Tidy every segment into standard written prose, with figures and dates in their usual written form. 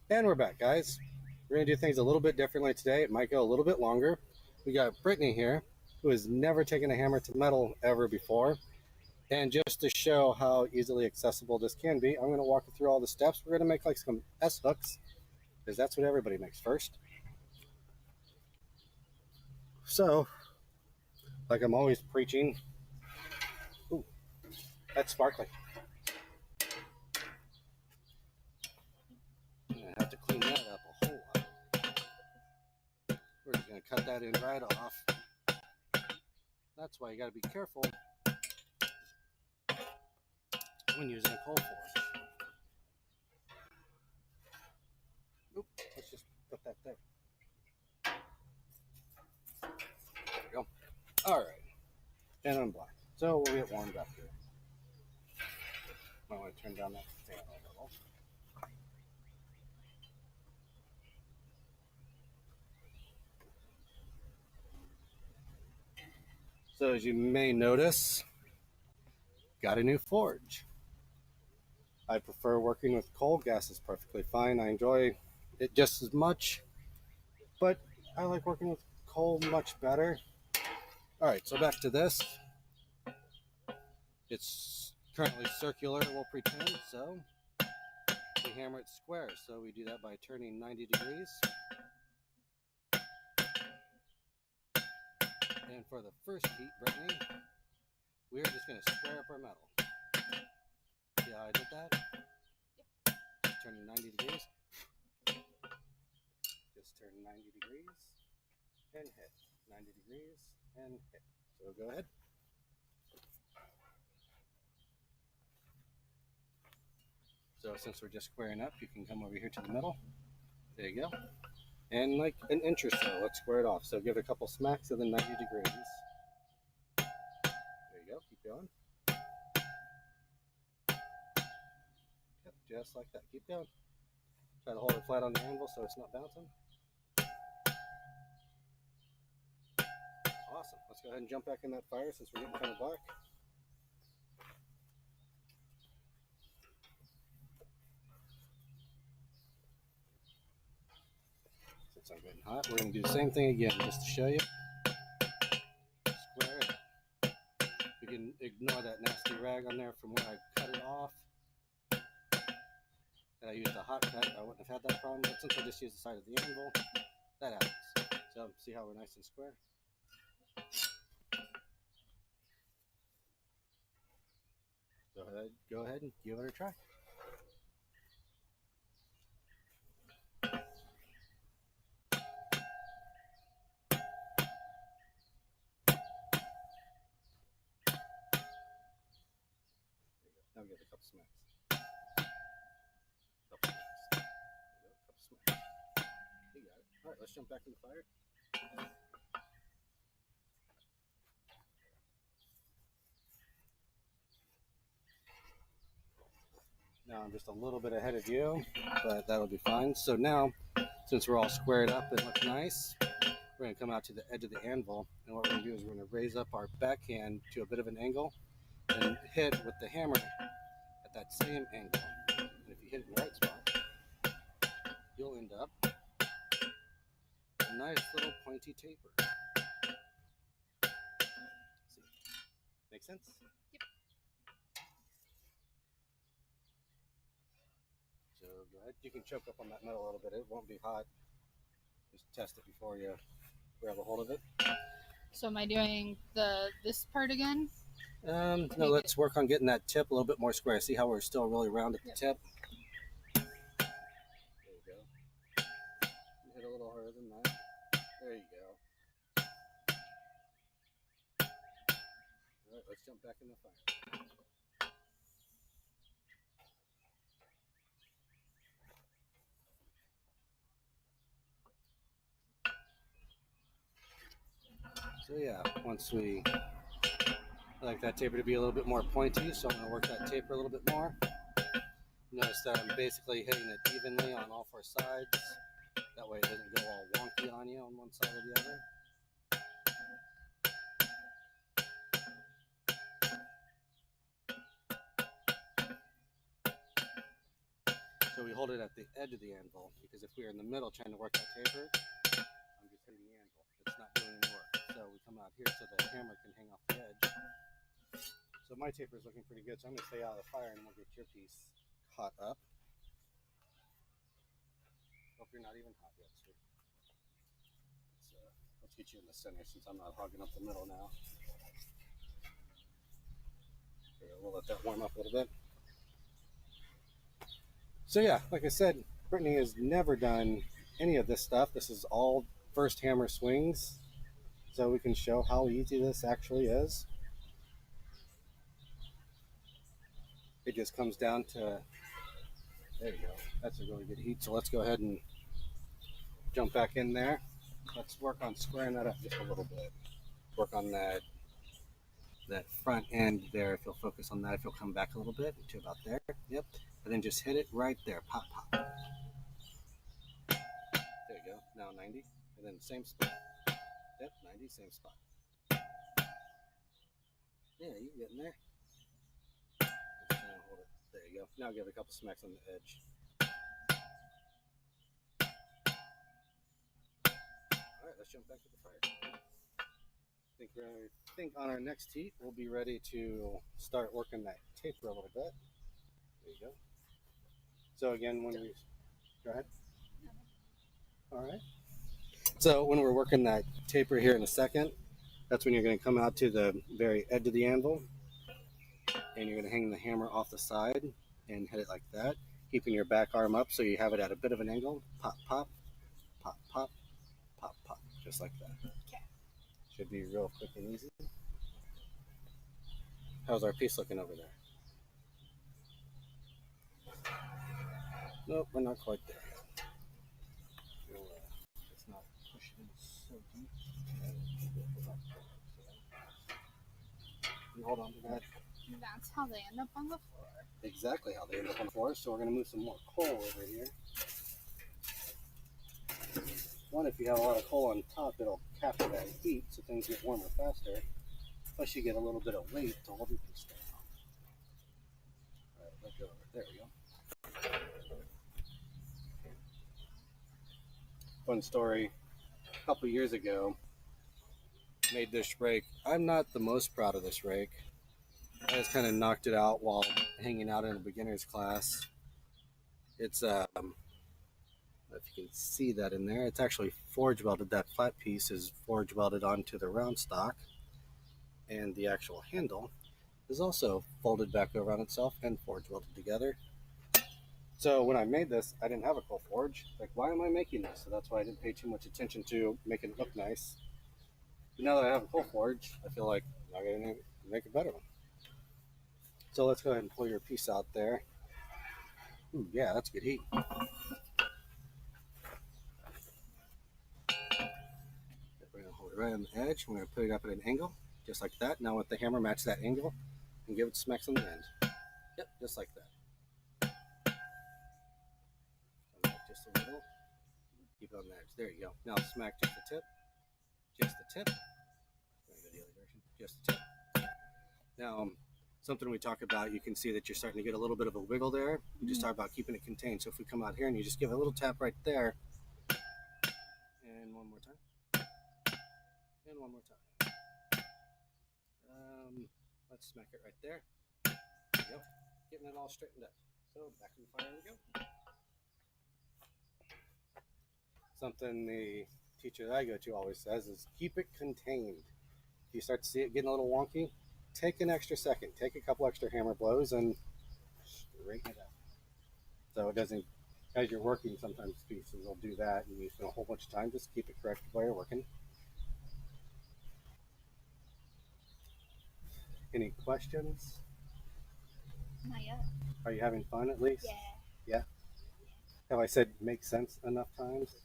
And we're back, guys. We're going to do things a little bit differently today. It might go a little bit longer. We got Brittney here, who has never taken a hammer to metal ever before. And just to show how easily accessible this can be, I'm going to walk you through all the steps. We're going to make like some S hooks, because that's what everybody makes first. So, like I'm always preaching, ooh, that's sparkling. I'm going to have to clean that up a whole lot. We're just going to cut that in right off. That's why you got to be careful when using a coal forge. Oop, let's just put that there. There we go. All right, and I'm black. So we'll get warmed up here. Might want to turn down that fan a little. So as you may notice, got a new forge. I prefer working with coal. Gas is perfectly fine. I enjoy it just as much, but I like working with coal much better. All right, so back to this. It's currently circular, we'll pretend, so we hammer it square. So we do that by turning 90 degrees. And for the first heat, Brittney, we're just going to square up our metal. See how I did that? Yep. Just turning 90 degrees. Just turn 90 degrees and hit. 90 degrees and hit. So go ahead. So since we're just squaring up, you can come over here to the middle. There you go. And like an inch or so, let's square it off. So give it a couple smacks of the 90 degrees. There you go. Keep going. Yep, just like that. Keep going. Try to hold it flat on the anvil so it's not bouncing. Awesome. Let's go ahead and jump back in that fire since we're getting kind of black. Since I'm getting hot, we're going to do the same thing again just to show you. Square it. You can ignore that nasty rag on there from where I cut it off. And I used a hot cut, I wouldn't have had that problem, but since I just used the side of the anvil, that happens. So see how we're nice and square? So go ahead and give it a try. Now we get a couple smacks. Couple smacks. There you go, couple smacks. You got it. All right, let's jump back in the fire. Now I'm just a little bit ahead of you, but that'll be fine. So now, since we're all squared up and look nice, we're going to come out to the edge of the anvil, and what we're going to do is we're going to raise up our backhand to a bit of an angle and hit with the hammer at that same angle. And if you hit it in the right spot, you'll end up a nice little pointy taper. See? Make sense? Yep. So go ahead. You can choke up on that metal a little bit. It won't be hot. Just test it before you grab a hold of it. So am I doing this part again? No, let's work on getting that tip a little bit more square. See how we're still really round at the tip? There you go. Hit a little harder than that. There you go. All right, let's jump back in the fire. So yeah, once we like that taper to be a little bit more pointy, so I'm going to work that taper a little bit more. Notice that I'm basically hitting it evenly on all four sides. That way it doesn't go all wonky on you on one side or the other. So we hold it at the edge of the anvil, because if we are in the middle trying to work that taper, I'm just hitting the anvil. It's not doing any work. So we come out here so the hammer can hang off the edge. So my taper is looking pretty good, so I'm going to stay out of the fire and we'll get your piece caught up. Hope you're not even hot yet, sir. Let's get you in the center since I'm not hogging up the middle now. Here, we'll let that warm up a little bit. So yeah, like I said, Brittney has never done any of this stuff. This is all first hammer swings, so we can show how easy this actually is. It just comes down to, there you go, that's a really good heat. So let's go ahead and jump back in there. Let's work on squaring that up just a little bit. Work on that front end there. If you'll focus on that, if you'll come back a little bit to about there. Yep. And then just hit it right there. Pop, pop. There you go. Now 90. And then same spot. Yep, 90, same spot. Yeah, you can get in there. Hold it. There you go. Now give it a couple smacks on the edge. All right, let's jump back to the fire. I think on our next heat, we'll be ready to start working that taper a little bit. There you go. So again, when we go ahead. All right. So when we're working that taper here in a second, that's when you're going to come out to the very edge of the anvil, and you're going to hang the hammer off the side and hit it like that, keeping your back arm up so you have it at a bit of an angle. Pop, pop, pop, pop, pop, pop, just like that. Okay. Should be real quick and easy. How's our piece looking over there? Nope, we're not quite there yet. It's not pushing so deep. You hold on to that. That's how they end up on the floor. Exactly how they end up on the floor. So we're going to move some more coal over here. One, if you have a lot of coal on top, it'll capture that heat so things get warmer faster. Plus you get a little bit of weight to hold your piece down. All right, let go over. There we go. Fun story. A couple years ago, made this rake. I'm not the most proud of this rake. I just kind of knocked it out while hanging out in a beginner's class. It's if you can see that in there, it's actually forge welded. That flat piece is forge welded onto the round stock, and the actual handle is also folded back over on itself and forge welded together. So when I made this, I didn't have a coal forge. Like, why am I making this? So that's why I didn't pay too much attention to making it look nice. But now that I have a coal forge, I feel like I gotta make a better one. So let's go ahead and pull your piece out there. Ooh, yeah, that's good heat. We're gonna hold it right on the edge. We're gonna put it up at an angle, just like that. Now with the hammer, match that angle and give it smacks on the end. Yep, just like that. Just a little. Keep it on the edge. There you go. Now smack just the tip. Just the tip. Go the other direction. Just the tip. Now, something we talk about, you can see that you're starting to get a little bit of a wiggle there. We just talk about keeping it contained. So if we come out here and you just give it a little tap right there, and one more time, and one more time. Let's smack it right there. There you go. Getting it all straightened up. So back to the fire we go. Something the teacher that I go to always says is keep it contained. If you start to see it getting a little wonky, take an extra second. Take a couple extra hammer blows and straighten it up. So it doesn't, as you're working, sometimes pieces will do that and you spend a whole bunch of time. Just keep it corrected while you're working. Any questions? Not yet. Are you having fun at least? Yeah. Yeah? Have I said make sense enough times?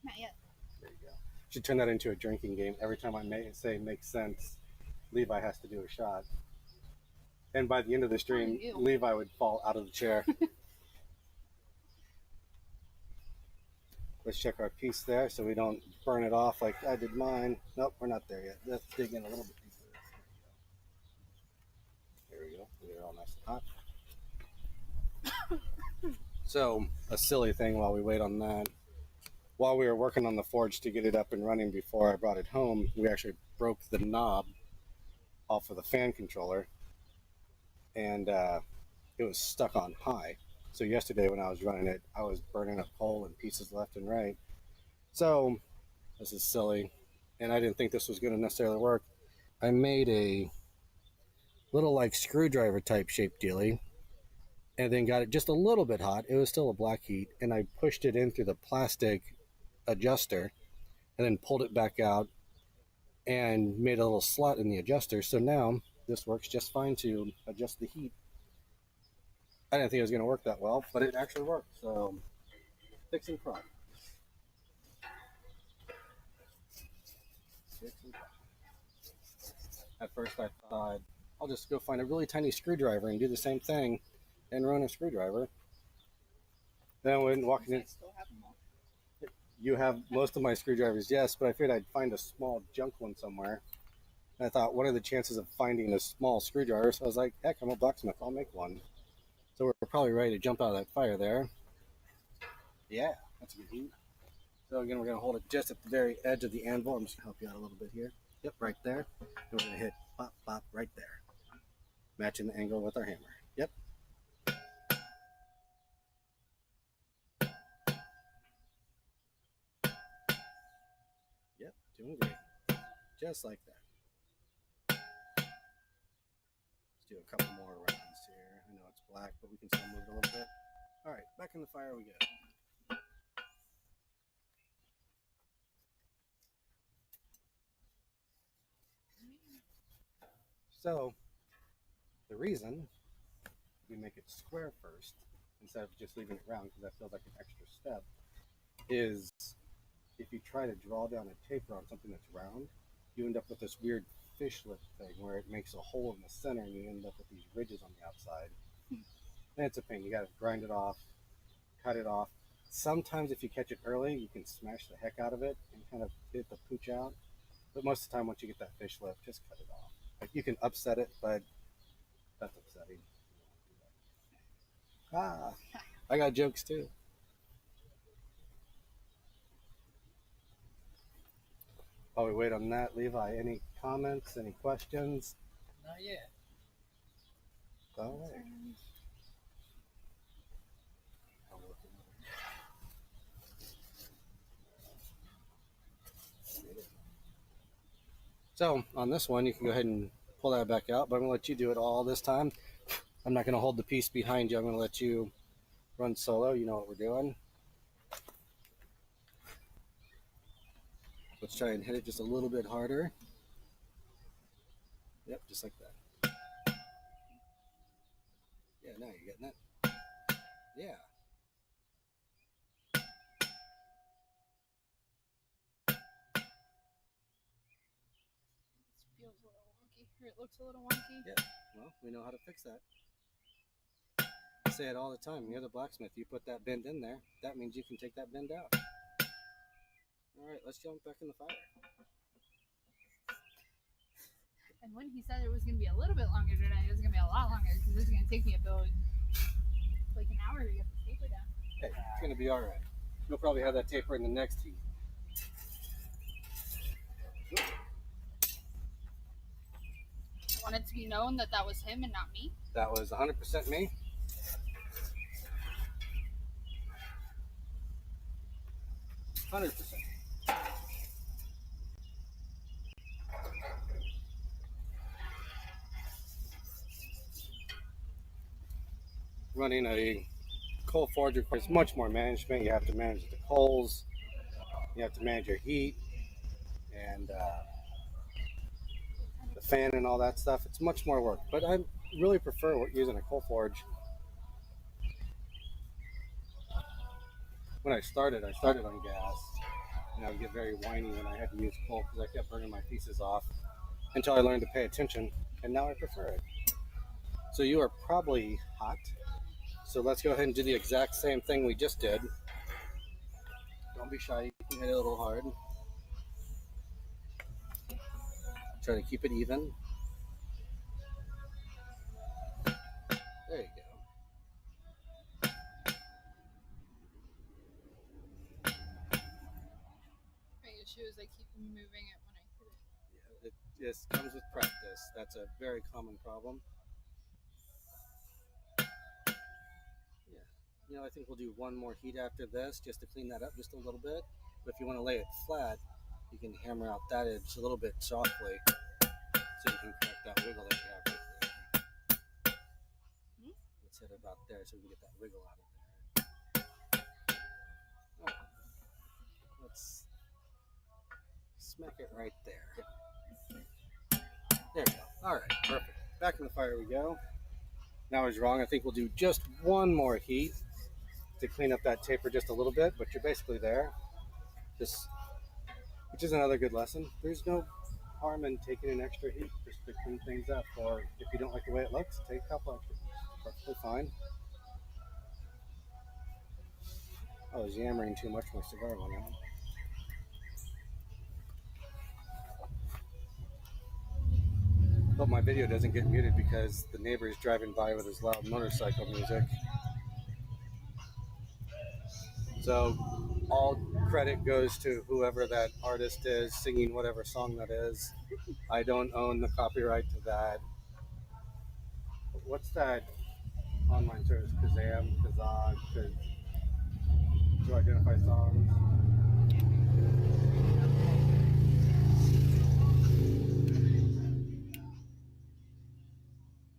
Not yet. There you go. Should turn that into a drinking game. Every time I say make sense, Levi has to do a shot. And by the end of the stream, Levi would fall out of the chair. Let's check our piece there so we don't burn it off like I did mine. Nope, we're not there yet. Let's dig in a little bit deeper. There we go. We get it all nice and hot. So a silly thing while we wait on that. While we were working on the forge to get it up and running before I brought it home, we actually broke the knob off of the fan controller, and it was stuck on high. So yesterday when I was running it, I was burning up coal in pieces left and right. So this is silly, and I didn't think this was going to necessarily work. I made a little like screwdriver type shape dealie, and then got it just a little bit hot. It was still a black heat, and I pushed it in through the plastic adjuster, and then pulled it back out and made a little slot in the adjuster. So now this works just fine to adjust the heat. I didn't think it was going to work that well, but it actually worked. So fixing prop. At first I thought I'll just go find a really tiny screwdriver and do the same thing and run a screwdriver. Then when walking in, you have most of my screwdrivers, yes, but I figured I'd find a small junk one somewhere. And I thought, what are the chances of finding a small screwdriver? So I was like, heck, I'm a blacksmith, I'll make one. So we're probably ready to jump out of that fire there. Yeah, that's a good heat. So again, we're going to hold it just at the very edge of the anvil. I'm just going to help you out a little bit here. Yep, right there. And we're going to hit pop, pop right there. Matching the angle with our hammer. Yep. Yep, doing great. Just like that. Let's do a couple more rounds here. I know it's black, but we can still move it a little bit. All right, back in the fire we go. So, the reason we make it square first, instead of just leaving it round, because that feels like an extra step, is if you try to draw down a taper on something that's round, you end up with this weird fish lip thing where it makes a hole in the center and you end up with these ridges on the outside. And it's a pain. You got to grind it off, cut it off. Sometimes if you catch it early, you can smash the heck out of it and kind of get the pooch out. But most of the time, once you get that fish lip, just cut it off. Like you can upset it, but that's upsetting. Ah, I got jokes too. While we wait on that, Levi, any comments, any questions? Not yet. All right. So on this one, you can go ahead and pull that back out, but I'm going to let you do it all this time. I'm not going to hold the piece behind you. I'm going to let you run solo. You know what we're doing. Let's try and hit it just a little bit harder. Yep, just like that. Yeah, now you're getting it. Yeah. It feels a little wonky. Or it looks a little wonky. Yeah. Well, we know how to fix that. I say it all the time. You're the blacksmith. You put that bend in there. That means you can take that bend out. All right, let's jump back in the fire. And when he said it was going to be a little bit longer today, it was going to be a lot longer because this is going to take me about like an hour to get the taper down. Hey, it's going to be all right. You'll probably have that taper in the next heat. I want it to be known that that was him and not me. That was 100% me. $100%. Running a coal forge requires much more management. You have to manage the coals, you have to manage your heat, and the fan and all that stuff. It's much more work, but I really prefer using a coal forge. When I started on gas, and I would get very whiny when I had to use coal because I kept burning my pieces off until I learned to pay attention, and now I prefer it. So you are probably hot. So let's go ahead and do the exact same thing we just did. Don't be shy, you can hit it a little hard. Try to keep it even. There you go. issue is I keep moving it when I hit it. Yeah, it just comes with practice. That's a very common problem. Yeah. You know, I think we'll do one more heat after this just to clean that up just a little bit. But if you want to lay it flat, you can hammer out that edge a little bit softly so you can correct that wiggle that you have right there. Let's hit it about there so we can get that wiggle out of there. All right. Let's smack it right there. There we go. All right, perfect. Back in the fire we go. Now I was wrong. I think we'll do just one more heat to clean up that taper just a little bit, but you're basically there. Just, which is another good lesson. There's no harm in taking an extra heat just to clean things up, or if you don't like the way it looks, take a couple extra. Perfectly fine. I was yammering too much. My cigar went out. Hope my video doesn't get muted because the neighbor is driving by with his loud motorcycle music. So all credit goes to whoever that artist is singing whatever song that is. I don't own the copyright to that. What's that online service? Kazam, Kazaa, to identify songs.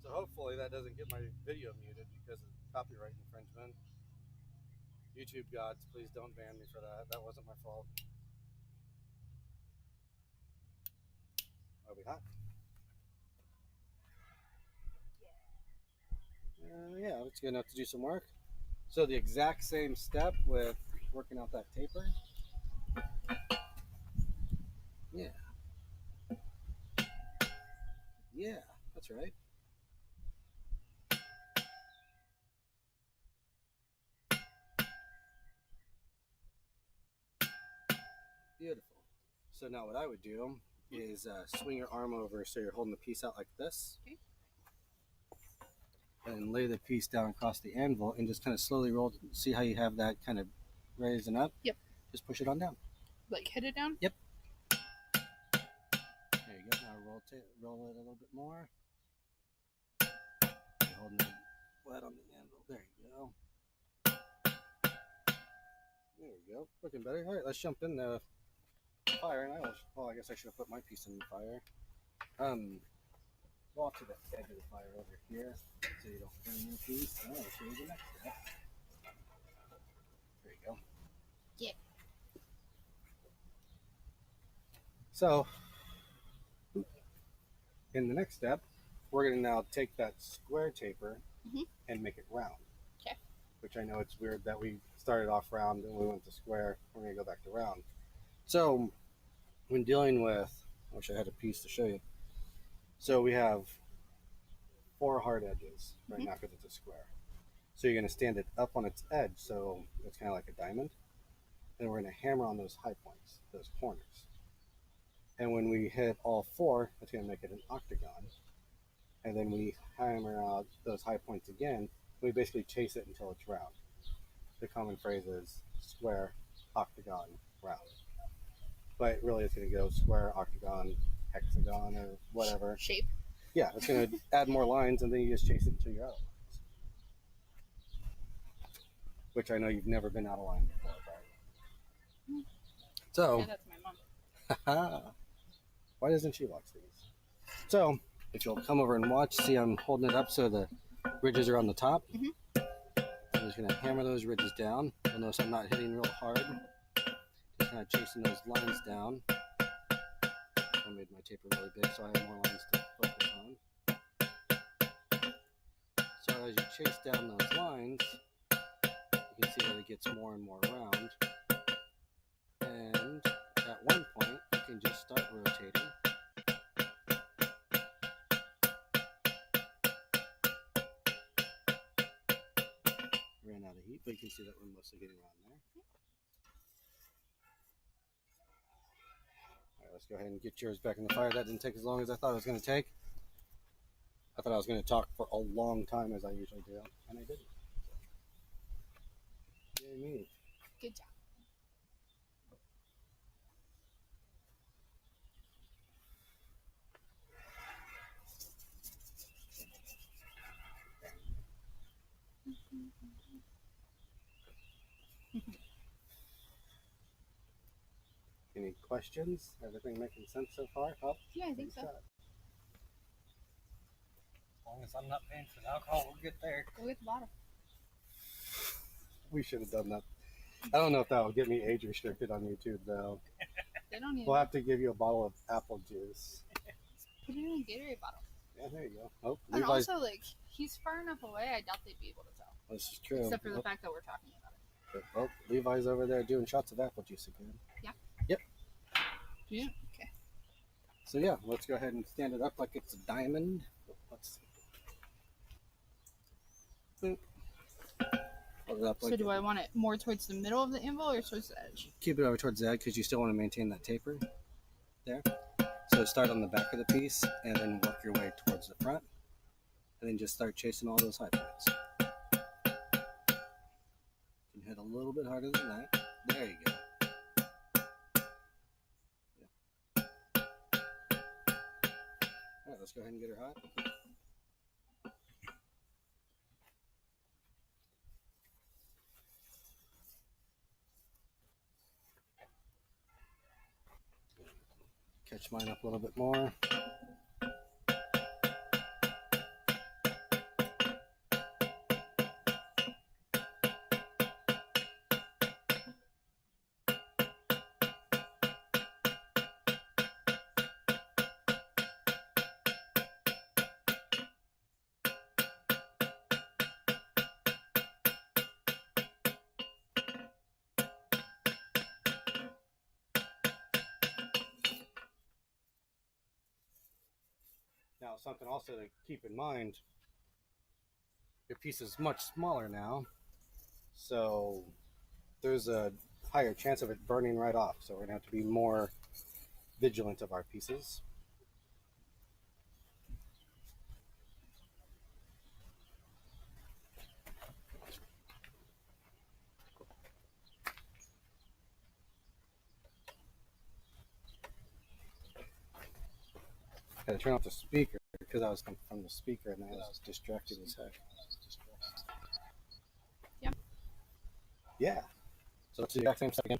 So hopefully that doesn't get my video muted because of copyright infringement. YouTube gods, please don't ban me for that. That wasn't my fault. Are we hot? Yeah, it's good enough to do some work. So the exact same step with working out that taper. Yeah. Yeah, that's right. Beautiful. So now what I would do is swing your arm over so you're holding the piece out like this. Okay. And lay the piece down across the anvil and just kind of slowly roll. See how you have that kind of raising up? Yep. Just push it on down. Like hit it down? Yep. There you go. Now roll it a little bit more. You're holding it flat on the anvil. There you go. There you go. Looking better. All right, let's jump in the fire. And I guess I should have put my piece in the fire. Walk to the edge of the fire over here so you don't burn your piece. I'll show you the next step. There you go. Yeah. So, in the next step, we're going to now take that square taper and make it round. Okay. Which I know it's weird that we started off round and we went to square. We're going to go back to round. So, when dealing with, I wish I had a piece to show you. So we have 4 hard edges right now because it's a square. So you're going to stand it up on its edge so it's kind of like a diamond. And we're going to hammer on those high points, those corners. And when we hit all 4, that's going to make it an octagon. And then we hammer out those high points again. We basically chase it until it's round. The common phrase is square, octagon, round. But really it's going to go square, octagon, hexagon, or whatever. Shape. Yeah, it's going to add more lines, and then you just chase it until you're out of lines. Which I know you've never been out of line before, right? So, Yeah, that's my mom. why doesn't she watch these? So, if you'll come over and watch, see I'm holding it up so the ridges are on the top. I'm just going to hammer those ridges down. You'll notice I'm not hitting real hard. Just kind of chasing those lines down. I made my taper really big so I have more lines to focus on. So as you chase down those lines, you can see that it gets more and more round. And at one point, you can just start rotating. Ran out of heat, but you can see that we're mostly getting around there. Alright, let's go ahead and get yours back in the fire. That didn't take as long as I thought it was going to take. I thought I was going to talk for a long time as I usually do, and I didn't. Yay me. Good job. Any questions? Everything making sense so far? Oh, Yeah, I think so. As long as I'm not paying for the alcohol, we'll get there. Go get the bottle. We should have done that. I don't know if that will get me age restricted on YouTube though. They don't need. We'll have to give you a bottle of apple juice. Put it in a Gatorade bottle. Yeah, there you go. Oh, And Levi's. also, like, he's far enough away, I doubt they'd be able to tell. This is true. Except for the fact that we're talking about it. Oh, Levi's over there doing shots of apple juice again. Yeah. Yep. Yeah. Okay. So yeah, let's go ahead and stand it up like it's a diamond. Let's boop. Hold it up like So do I want it more towards the middle of the anvil or towards the edge? keep it over towards the edge because you still want to maintain that taper there. So start on the back of the piece and then work your way towards the front. And then just start chasing all those high points. You can hit a little bit harder than that. There you go. Yeah. All right, let's go ahead and get her hot. Catch mine up a little bit more. Now, something also to keep in mind, your piece is much smaller now, so there's a higher chance of it burning right off. So we're going to have to be more vigilant of our pieces. I had to turn off the speaker because I was coming from the speaker and I was distracted as heck. Yep. Yeah. So let's do the exact same stuff again.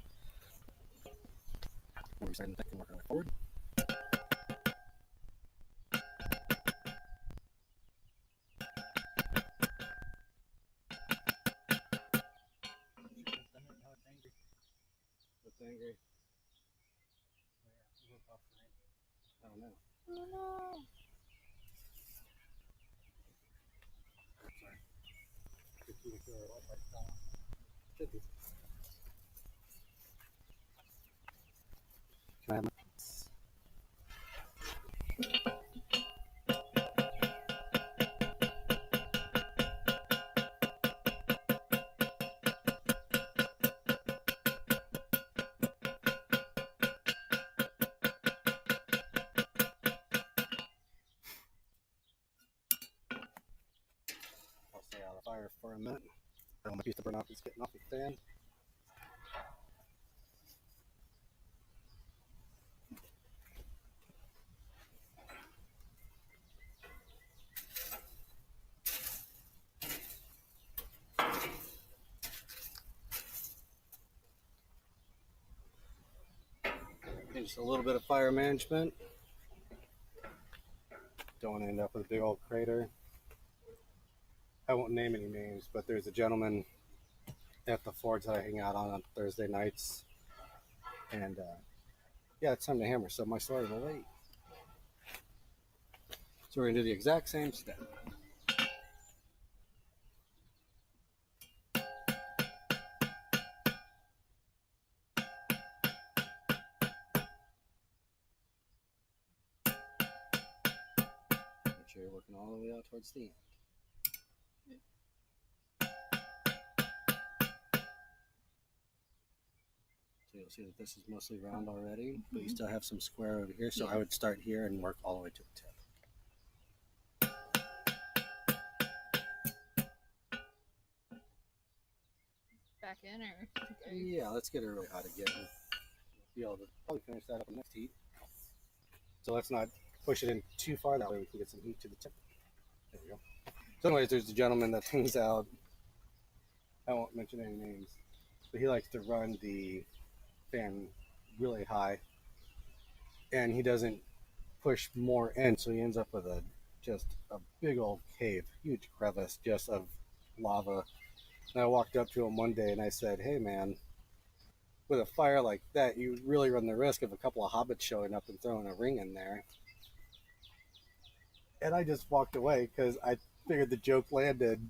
We're starting to work our way forward. What's angry? I don't know. Oh no. Sorry. Should be. Can I have my piece? I'll stay out of fire for a minute. I don't want my piece to burn off. It's getting off the fan. And just a little bit of fire management. Don't want to end up with a big old crater. I won't name any names, but there's a gentleman at the forge that I hang out on Thursday nights. And yeah, it's time to hammer, so my story will wait. So we're going to do the exact same step. Make sure you're working all the way out towards the end. So you'll see that this is mostly round already, but you still have some square over here. So I would start here and work all the way to the tip. Back in or? Yeah, let's get it really hot again. Be able to probably finish that up in the next heat. So let's not push it in too far. That way we can get some heat to the tip. There we go. So anyways, there's a gentleman that hangs out. I won't mention any names. but he likes to run the fan really high, and he doesn't push more in, so he ends up with just a big old cave, huge crevice just of lava. And I walked up to him one day and I said, "Hey man, with a fire like that, you really run the risk of a couple of hobbits showing up and throwing a ring in there." And I just walked away because I figured the joke landed.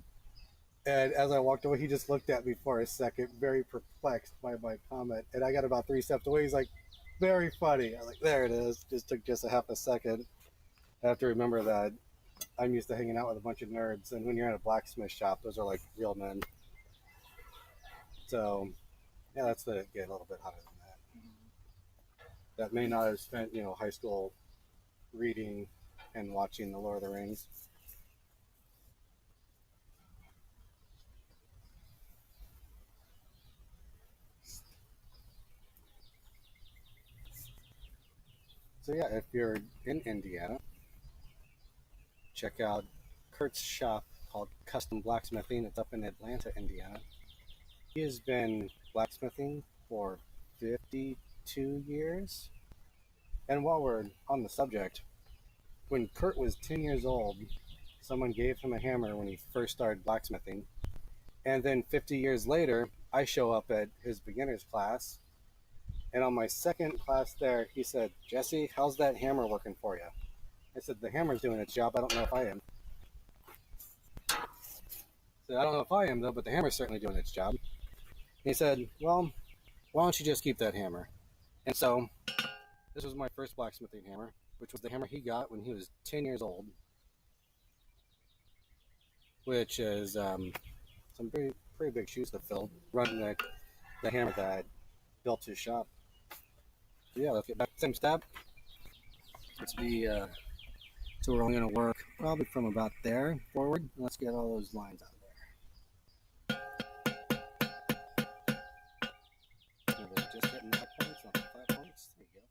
And as I walked away, he just looked at me for a second, very perplexed by my comment. And I got about 3 steps away. He's like, "Very funny." I was like, "There it is." Just took just a half a second. I have to remember that I'm used to hanging out with a bunch of nerds, and when you're in a blacksmith shop, those are like real men. So, yeah, that's the get a little bit hotter than that. That may not have spent, high school reading and watching The Lord of the Rings. So yeah, if you're in Indiana, check out Kurt's shop called Custom Blacksmithing. It's up in Atlanta, Indiana. He has been blacksmithing for 52 years. And while we're on the subject, when Kurt was 10 years old, someone gave him a hammer when he first started blacksmithing. And then 50 years later, I show up at his beginner's class. And on my second class there, he said, "Jesse, how's that hammer working for you?" I said, "The hammer's doing its job. I don't know if I am." I said, "I don't know if I am, though, but the hammer's certainly doing its job." And he said, "Well, why don't you just keep that hammer?" And so this was my first blacksmithing hammer, which was the hammer he got when he was 10 years old, which is some pretty big shoes to fill, running the hammer that built his shop. So yeah, let's get back to the same step. So we're only going to work probably from about there forward. Let's get all those lines out of there. And we're just hitting 5 points, not 5 points. There you go.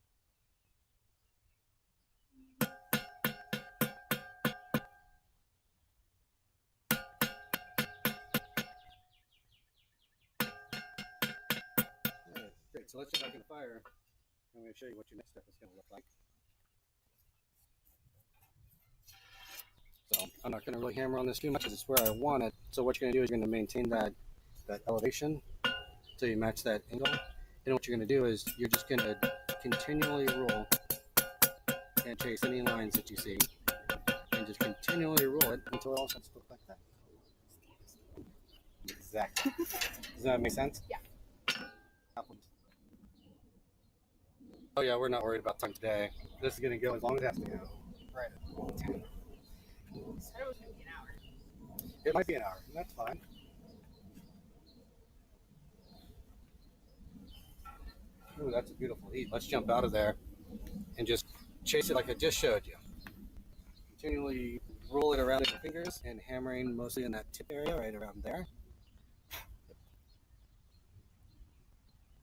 All right, great. So let's get back in the fire. I'm going to show you what your next step is going to look like. So I'm not going to really hammer on this too much because it's where I want it. So what you're going to do is you're going to maintain that elevation so you match that angle. And what you're going to do is you're just going to continually roll and chase any lines that you see. And just continually roll it until it all starts to look like that. Exactly. Does that make sense? Yeah. Oh yeah, we're not worried about time today. This is going to go as long as it has to go. Right. You said it was going to be an hour. It might be an hour. That's fine. Ooh, that's a beautiful heat. Let's jump out of there and just chase it like I just showed you. Continually roll it around with your fingers and hammering mostly in that tip area right around there.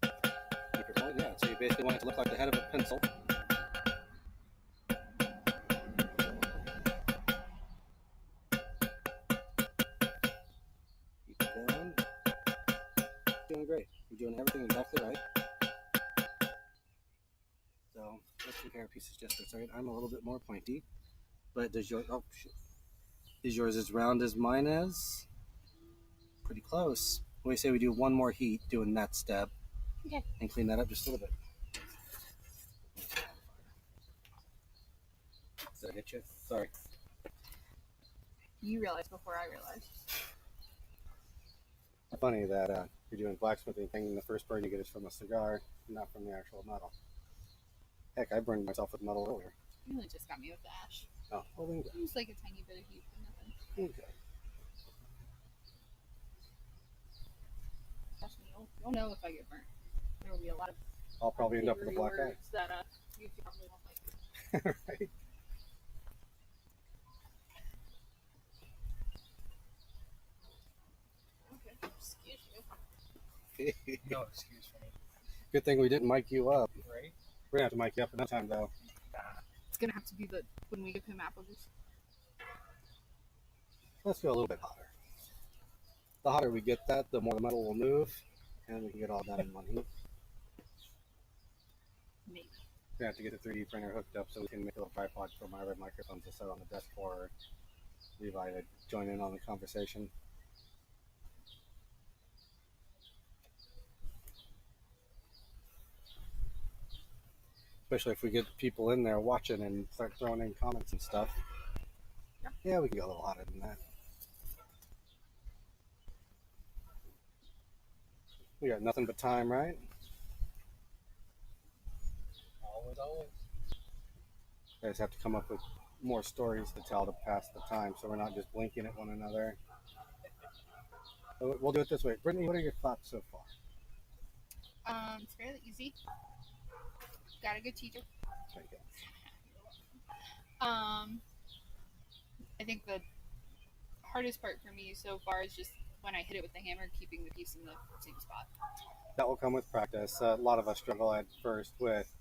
Keep it rolling, yeah. So you basically want it to look like the head of a pencil. Keep it going. Doing great. You're doing everything exactly right. So let's compare pieces just for a second. I'm a little bit more pointy, but does yours? Oh shit! Is yours as round as mine is? Pretty close. We say we do one more heat doing that step. Okay. And clean that up just a little bit. Did I hit you? Sorry. You realized before I realized. Funny that you're doing blacksmithing thing and the first burn you get is from a cigar, not from the actual metal. Heck, I burned myself with metal earlier. You really just got me with the ash. Oh, well then go. It was like a tiny bit of heat, but nothing. Okay. Trust me, you'll know if I get burnt. There will be a lot of. I'll probably end up with a black eye. That you probably won't like. Right? Okay. Excuse you. No excuse for me. Good thing we didn't mic you up. Right? We're gonna have to mic you up another time though. It's gonna have to be when we give him apple juice. Let's go a little bit hotter. The hotter we get that, the more the metal will move, and we can get all done in one heat. Maybe. We have to get the 3D printer hooked up so we can make a little tripod for my red microphone to set on the desk for Levi to join in on the conversation. Especially if we get people in there watching and start throwing in comments and stuff. Yeah, we can go a little hotter than that. We got nothing but time, right? Always, always. You guys have to come up with more stories to tell to pass the time so we're not just blinking at one another. So we'll do it this way. Brittney, what are your thoughts so far? It's fairly easy. Got a good teacher. There you go. I think the hardest part for me so far is just when I hit it with the hammer, keeping the piece in the same spot. That will come with practice. A lot of us struggle at first with,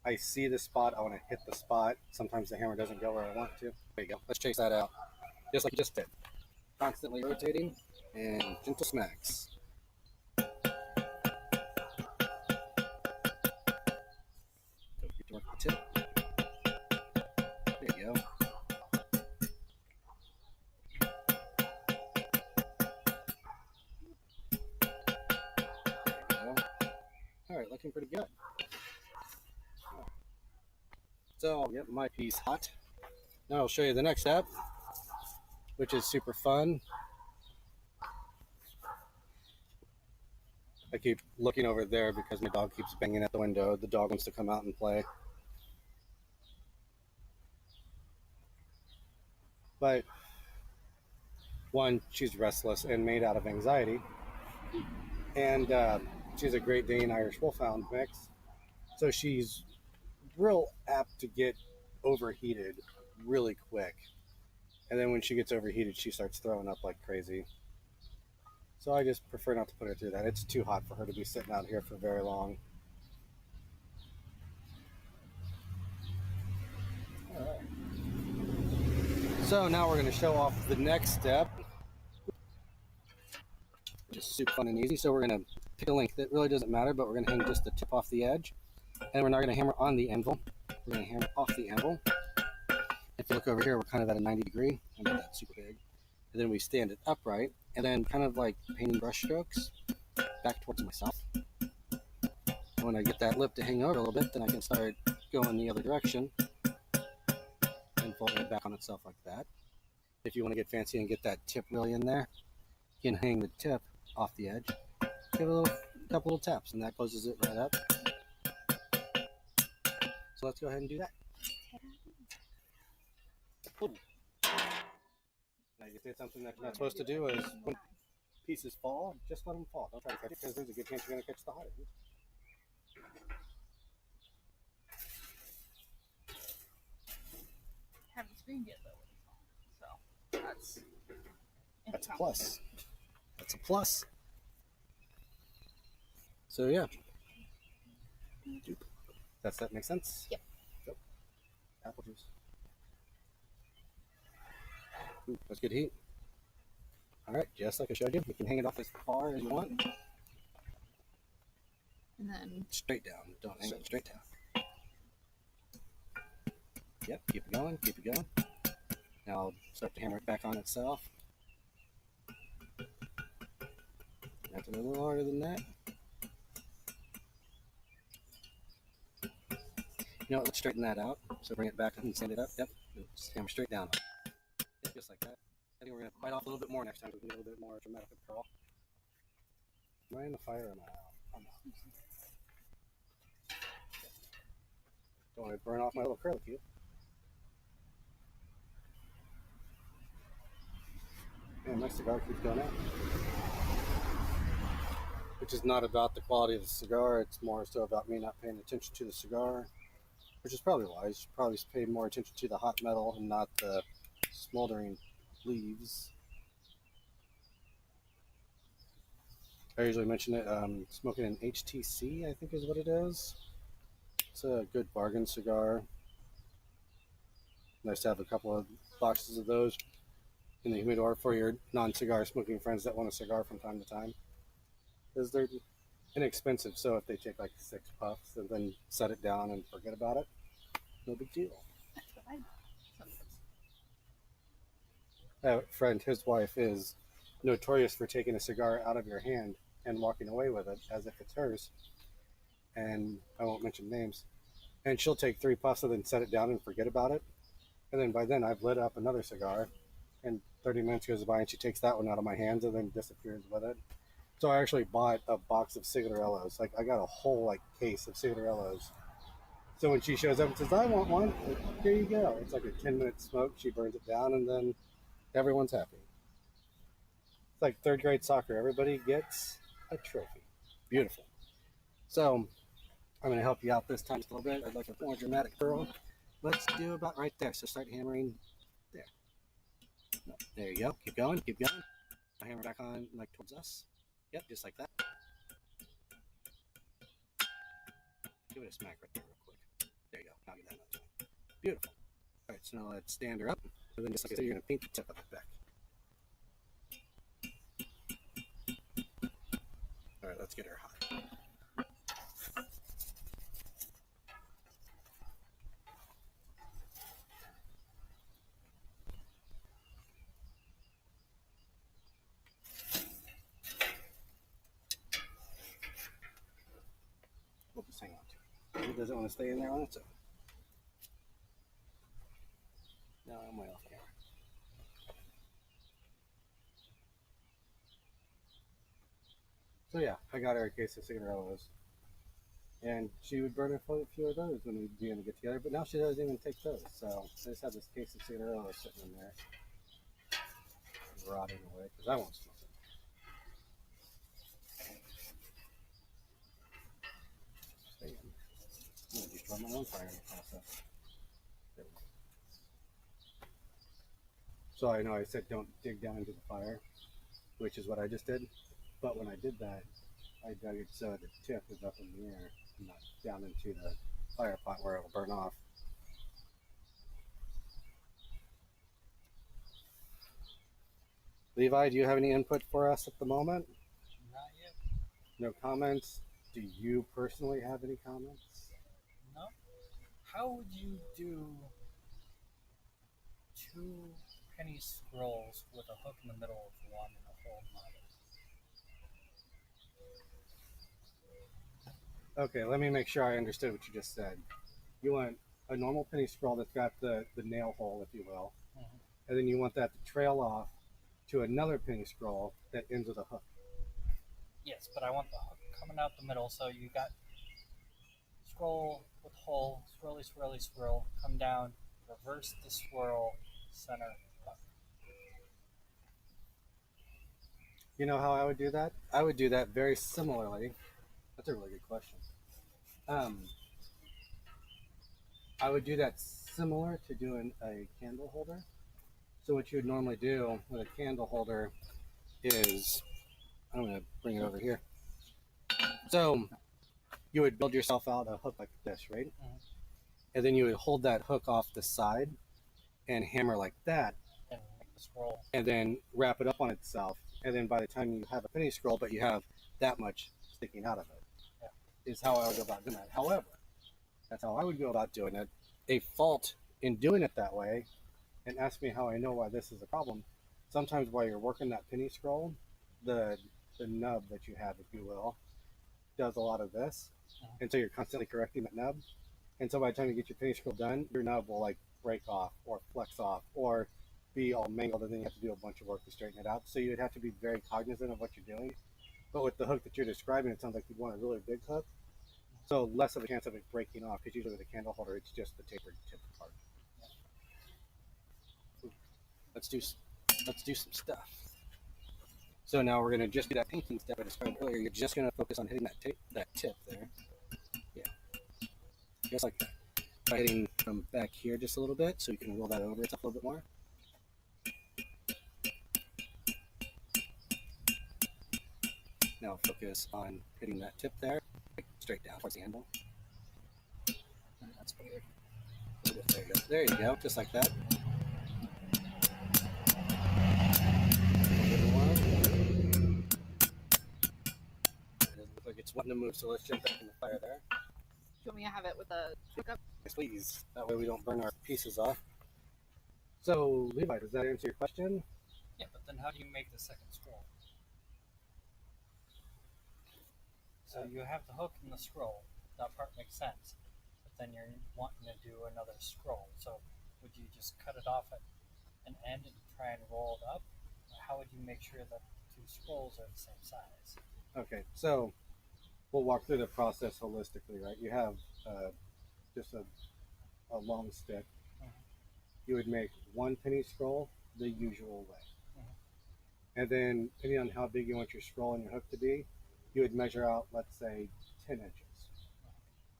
I see the spot, I want to hit the spot. Sometimes the hammer doesn't go where I want it to. There you go. Let's chase that out. Just like you just did. Constantly rotating and gentle smacks. Go get to work the tip. There you go. All right, looking pretty good. So I'll get my piece hot. Now I'll show you the next step, which is super fun. I keep looking over there because my dog keeps banging at the window. The dog wants to come out and play. But one, she's restless and made out of anxiety. And she's a Great Dane Irish Wolfhound mix. So she's real apt to get overheated really quick. And then when she gets overheated, she starts throwing up like crazy. So I just prefer not to put her through that. It's too hot for her to be sitting out here for very long. All right. So now we're going to show off the next step, which is super fun and easy. So we're going to pick a length that really doesn't matter, but we're going to hang just the tip off the edge. And we're not going to hammer on the anvil. We're going to hammer off the anvil. If you look over here, we're kind of at a 90 degree. I'm not that super big. And then we stand it upright, and then kind of like painting brush strokes back towards myself. And when I get that lip to hang over a little bit, then I can start going the other direction and folding it back on itself like that. If you want to get fancy and get that tip really in there, you can hang the tip off the edge. Give it a couple of taps, and that closes it right up. So let's go ahead and do that. Now you did something that you're not supposed to do is when pieces fall, just let them fall. Don't try to catch it because there's a good chance you're going to catch the hot end. Haven't screamed yet though, so that's a plus. That's a plus. So yeah, does that make sense? Yep. Yep. Apple juice. Ooh, that's good heat. All right, just like I showed you, you can hang it off as far as you want. And then Straight down. Don't hang it straight down. Yep, keep it going, keep it going. Now I'll start to hammer it back on itself. That's a little harder than that. You know what, let's straighten that out. So bring it back and stand it up. Yep, just hammer straight down. Yep, just like that. I think we're going to bite off a little bit more next time so we can get a little bit more dramatic curl. Am I in the fire or am I out? I'm out. Don't want to burn off my little curly cue. Man, my cigar keeps going out. Which is not about the quality of the cigar, it's more so about me not paying attention to the cigar. Which is probably wise. You should probably pay more attention to the hot metal and not the smoldering leaves. I usually mention it, smoking an HTC, I think is what it is. It's a good bargain cigar. Nice to have a couple of boxes of those in the humidor for your non-cigar smoking friends that want a cigar from time to time. Because they're inexpensive. So if they take like 6 puffs and then set it down and forget about it, no big deal. That's what I do sometimes. I have a friend, his wife is notorious for taking a cigar out of your hand and walking away with it as if it's hers. And I won't mention names. And she'll take 3 puffs and then set it down and forget about it. And then by then I've lit up another cigar, and 30 minutes goes by and she takes that one out of my hands and then disappears with it. So I actually bought a box of cigarillos. Like I got a whole like case of cigarillos. So when she shows up and says, "I want one," like, here you go. It's like a 10-minute smoke. She burns it down, and then everyone's happy. It's like third grade soccer. Everybody gets a trophy. Beautiful. So I'm going to help you out this time just a little bit. I'd like a more dramatic curl. Let's do about right there. So start hammering there. No, there you go. Keep going. Keep going. Hammer back on like towards us. Yep, just like that. Give it a smack right there real quick. There you go. Now get that another time. Beautiful. All right, so now let's stand her up. And then just like I said, you're going to paint the tip of it back. All right, let's get her hot. We'll just hang on to it. It doesn't want to stay in there on its own. No, I'm way off camera. So yeah, I got her a case of cigarillos. And she would burn a few of those when we'd be going to get together, but now she doesn't even take those. So I just have this case of cigarillos sitting in there, rotting away, because I won't smoke them. I'm going to destroy my own fire in the process. There we go. So I know I said don't dig down into the fire, which is what I just did. But when I did that, I dug it so the tip is up in the air and not down into the fire pot where it will burn off. Levi, do you have any input for us at the moment? Not yet. No comments? Do you personally have any comments? No. How would you do 2 penny scrolls with a hook in the middle of one and a hole in the other? Okay, let me make sure I understood what you just said. You want a normal penny scroll that's got the nail hole, if you will, and then you want that to trail off to another penny scroll that ends with a hook. Yes, but I want the hook coming out the middle, so you got scroll with hole, swirly, swirly, swirl, come down, reverse the swirl, center, hook. You know how I would do that? I would do that very similarly. That's a really good question. I would do that similar to doing a candle holder. So what you would normally do with a candle holder is, I'm going to bring it over here. So you would build yourself out a hook like this, right? Mm-hmm. And then you would hold that hook off the side and hammer like that, And make the scroll. and then wrap it up on itself. And then by the time you have a penny scroll, but you have that much sticking out of it, is how I would go about doing that. However, that's how I would go about doing it. A fault in doing it that way, and ask me how I know why this is a problem. Sometimes while you're working that penny scroll, the nub that you have, if you will, does a lot of this, and so you're constantly correcting that nub. And so by the time you get your penny scroll done, your nub will like break off or flex off or be all mangled, and then you have to do a bunch of work to straighten it out. So you would have to be very cognizant of what you're doing. But with the hook that you're describing, it sounds like you'd want a really big hook, so less of a chance of it breaking off, because usually with a candle holder, it's just the tapered tip part. Let's do some stuff. So now we're going to just do that painting step I described earlier. You're just going to focus on hitting that tip there. Yeah, just like that. By hitting from back here just a little bit, so you can roll that over itself a little bit more. Now focus on hitting that tip there, like straight down towards the handle. That's better. There you go. There you go. Just like that. It doesn't look like It's wanting to move, so let's jump back in the fire there. Do you want me to have it with a hookup? Yes, please. That way we don't burn our pieces off. So, Levi, does that answer your question? Yeah, but then how do you make the second scroll? So you have the hook and the scroll. That part makes sense. But then you're wanting to do another scroll. So would you just cut it off at an end and try and roll it up? Or how would you make sure that the two scrolls are the same size? Okay, so we'll walk through the process holistically, right? You have just a long stick. You would make one penny scroll the usual way. And then, depending on how big you want your scroll and your hook to be, you would measure out, let's say, 10 inches.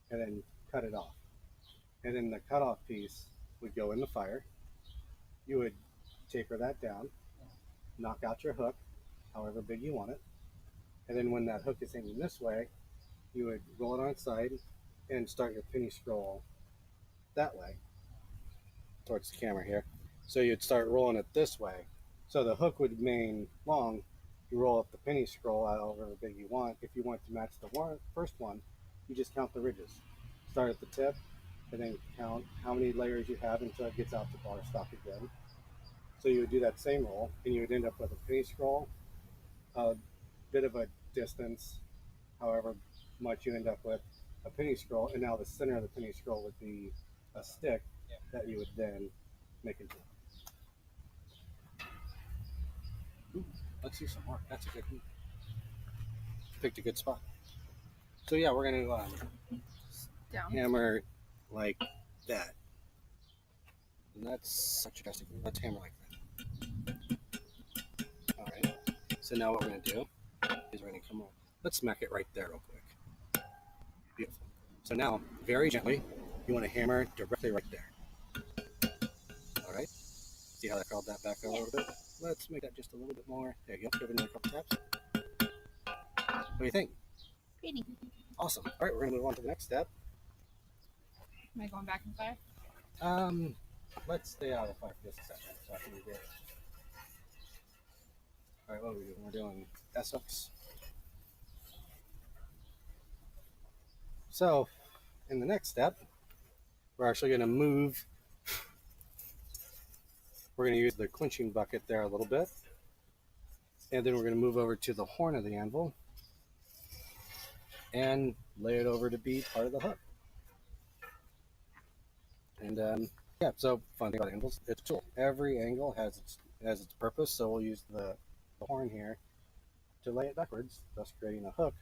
And then cut it off. And then the cutoff piece would go in the fire. You would taper that down, knock out your hook, however big you want it. And then when that hook is hanging this way, you would roll it on its side and start your penny scroll that way, towards the camera here. So you'd start rolling it this way. So the hook would remain long. You roll up the penny scroll however big you want. If you want to match the first one, you just count the ridges. Start at the tip, and then count how many layers you have until it gets out to bar stop again. So you would do that same roll, and you would end up with a penny scroll, a bit of a distance, however much you end up with, a penny scroll, and now the center of the penny scroll would be a stick that you would then make into. Ooh, let's see some more. That's a good one. Picked a good spot. So yeah, we're gonna Down. hammer like that. And that's such a drastic. Let's hammer like that. All right. So now what we're gonna do is we're gonna come on. Let's smack it right there real quick. Beautiful. So now, very gently, you want to hammer directly right there. All right. See how that curled that back a little bit? Let's make that just a little bit more. There you go. Give it another couple taps. What do you think? Pretty. Awesome. All right, we're gonna move on to the next step. Am I going back in fire? Let's stay out of the fire for just a second so I can get it. All right, what are we doing? We're doing S hooks. So, in the next step, we're actually going to move. We're going to use the quenching bucket there a little bit. And then we're going to move over to the horn of the anvil and lay it over to be part of the hook. And yeah, so fun thing about angles, it's a tool. Every angle has its purpose, so we'll use the horn here to lay it backwards, thus creating a hook.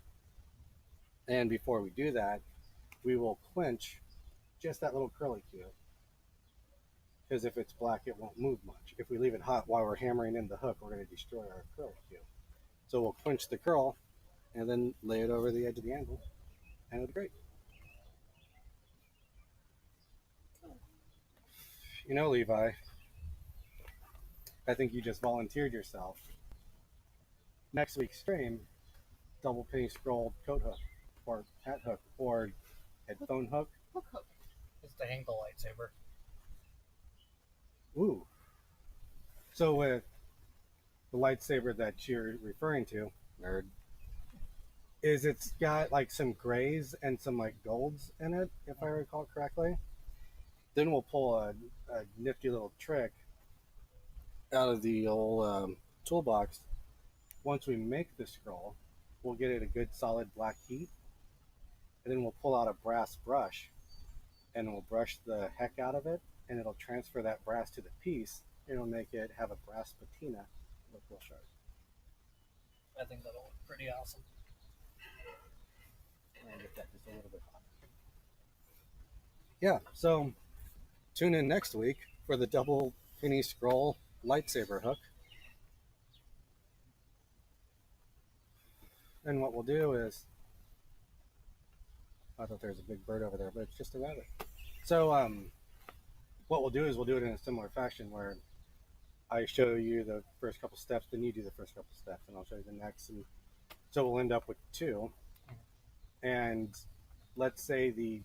And before we do that, we will quench just that little curly cue. Because if it's black, it won't move much. If we leave it hot while we're hammering in the hook, we're going to destroy our curly cue. So we'll quench the curl and then lay it over the edge of the anvil, and it'll be great. You know, Levi, I think you just volunteered yourself. Next week's stream, double penny scroll coat hook, or hat hook, or headphone hook. Hook. It's the angle lightsaber. Ooh. So with the lightsaber that you're referring to, nerd, is it's got like some grays and some like golds in it, if I recall correctly. Then we'll pull a nifty little trick out of the old toolbox. Once we make the scroll, we'll get it a good solid black heat, and then we'll pull out a brass brush and we'll brush the heck out of it, and it'll transfer that brass to the piece. It'll make it have a brass patina, look real sharp. I think that'll look pretty awesome. And get that just a little bit hot. Yeah, so tune in next week for the double penny scroll lightsaber hook. And what we'll do is, I thought there was a big bird over there, but it's just a rabbit. So what we'll do is we'll do it in a similar fashion where I show you the first couple steps, then you do the first couple steps, and I'll show you the next. And so we'll end up with two. And let's say the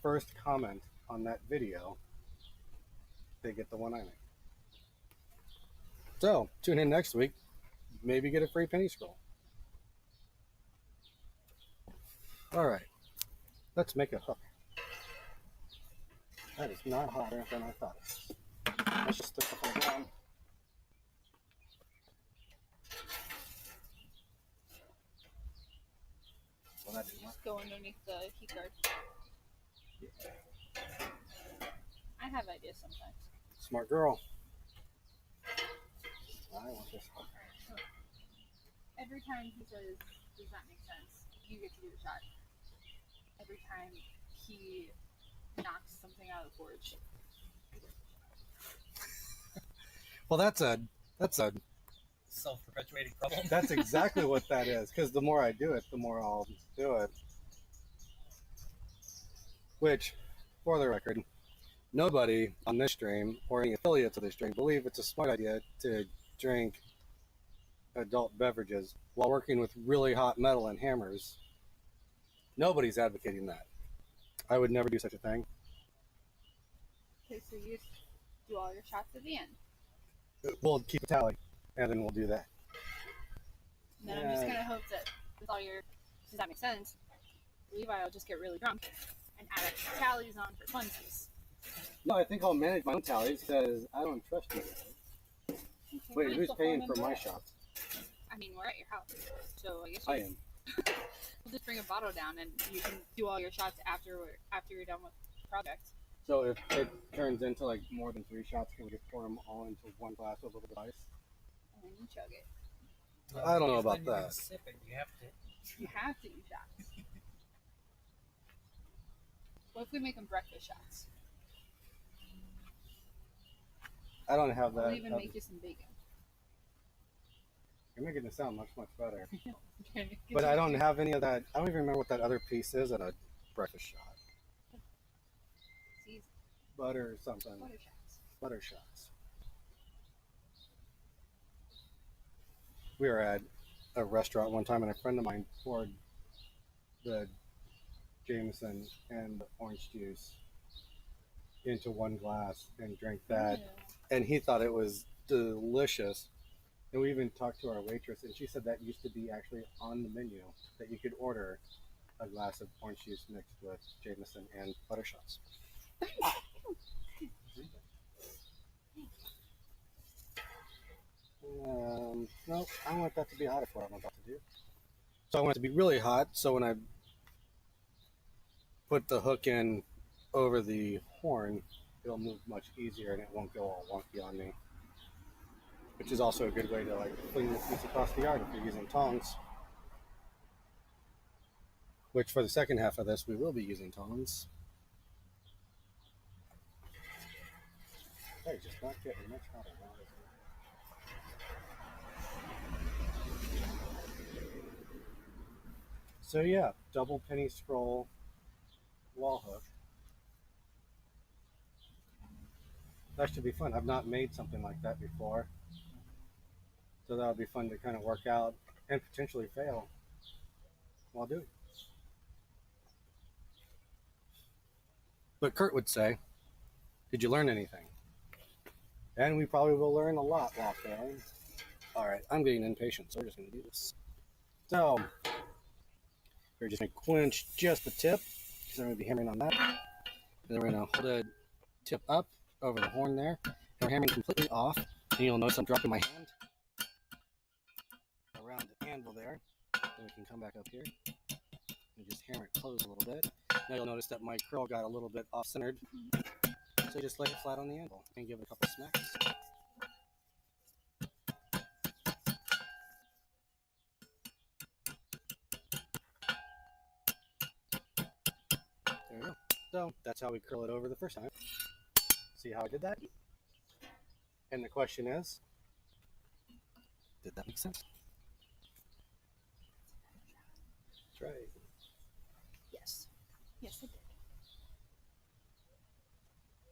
first comment on that video, they get the one I make. So tune in next week, maybe get a free penny scroll. All right, let's make a hook. That is not hotter than I thought it was. Let's just stick the hook down. Well, that didn't work. Go underneath the heat guard. Yeah. I have ideas sometimes. Smart girl. I want this hook. Every time he says, does that make sense? You get to do the shot. Every time he knocks something out of the forge. Well, that's a Self-perpetuating problem. that's exactly what that is. Because the more I do it, the more I'll do it. Which, for the record, nobody on this stream or any affiliates of this stream believe it's a smart idea to drink adult beverages while working with really hot metal and hammers. Nobody's advocating that. I would never do such a thing. Okay, so you do all your shots at the end. We'll keep a tally, and then we'll do that. And then I'm just going to hope that with all your, does that make sense? Levi will just get really drunk and add extra tallies on for funsies. No, I think I'll manage my own tallies because I don't trust you. Okay, Wait, fine, who's so paying phone for number. my shots? I mean, we're at your house, so I guess I am. we'll just bring a bottle down and you can do all your shots after you're done with the project. So if it turns into like more than 3 shots, can we just pour them all into one glass with a little bit of ice? And then you chug it. I don't know Because about when you're gonna that. Sip it, you have to. You have to do shots. What if we make them breakfast shots? I don't have that. I'll even make you some bacon. You're making it sound much, much better. Get But you- I don't have any of that. I don't even remember what that other piece is in a breakfast shot. Season. Butter or something. Butter shots. Butter shots. We were at a restaurant one time and a friend of mine poured the Jameson and the orange juice into one glass and drank that. Ew. And he thought it was delicious. And we even talked to our waitress, and she said that used to be actually on the menu, that you could order a glass of orange juice mixed with Jameson and butter shots. No, I want that to be hot for what I'm about to do. So I want it to be really hot, so when I put the hook in over the horn, it'll move much easier and it won't go all wonky on me. Which is also a good way to like fling the piece across the yard if you're using tongs. Which for the second half of this, we will be using tongs. Hey, just not getting much hotter now, is it? So yeah, double penny scroll wall hook. That should be fun. I've not made something like that before. So that would be fun to kind of work out and potentially fail while doing it. But Kurt would say, did you learn anything? And we probably will learn a lot while failing. All right, I'm getting impatient, so we're just going to do this. So, we're just going to quench just the tip, because I'm going to be hammering on that. And then we're going to hold the tip up over the horn there. And we're hammering completely off. And you'll notice I'm dropping my hand around the anvil there. Then we can come back up here and just hammer it closed a little bit. Now you'll notice that my curl got a little bit off-centered. So just lay it flat on the anvil and give it a couple smacks. There we go. So that's how we curl it over the first time. See how I did that? And the question is, did that make sense? That's right. Yes. Yes, it did.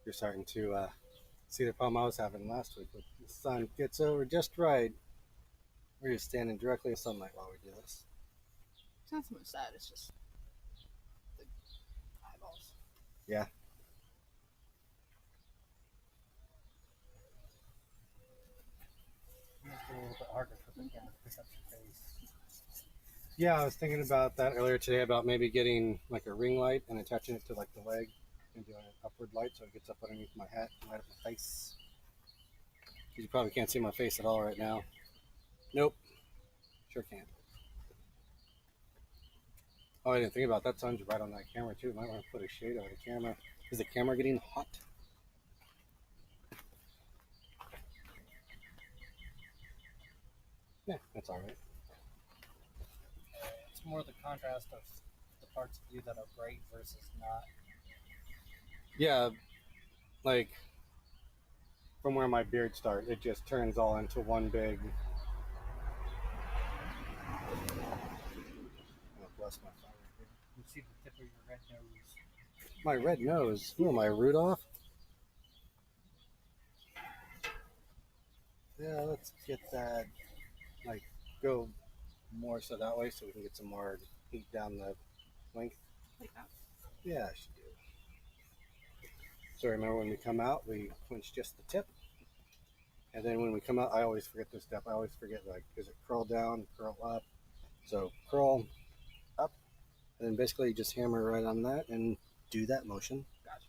You're starting to see the problem I was having last week. With the sun gets over just right. We're just standing directly in sunlight while we do this. It's not so much that, it's just the eyeballs. Yeah. Make it a little bit harder for the camera to pick up your face. Yeah, I was thinking about that earlier today about maybe getting like a ring light and attaching it to like the leg and doing an upward light so it gets up underneath my hat and light up my face. You probably can't see my face at all right now. Nope, sure can't. Oh, I didn't think about that. Sun's right on that camera too. Might want to put a shade over the camera. Is the camera getting hot? Yeah, that's all right. It's more the contrast of the parts of you that are bright versus not. Yeah, like from where my beard starts, it just turns all into one big. Oh, bless my fire here. You see the tip of your red nose. My red nose. Who am I, Rudolph? Yeah, let's get that. Like, go more so that way so we can get some more heat down the length. Like that. Yeah, I should do. So remember when we come out, we clinch just the tip. And then when we come out, I always forget this step. I always forget, like, is it curl down, curl up? So curl up, and then basically just hammer right on that and do that motion. Gotcha.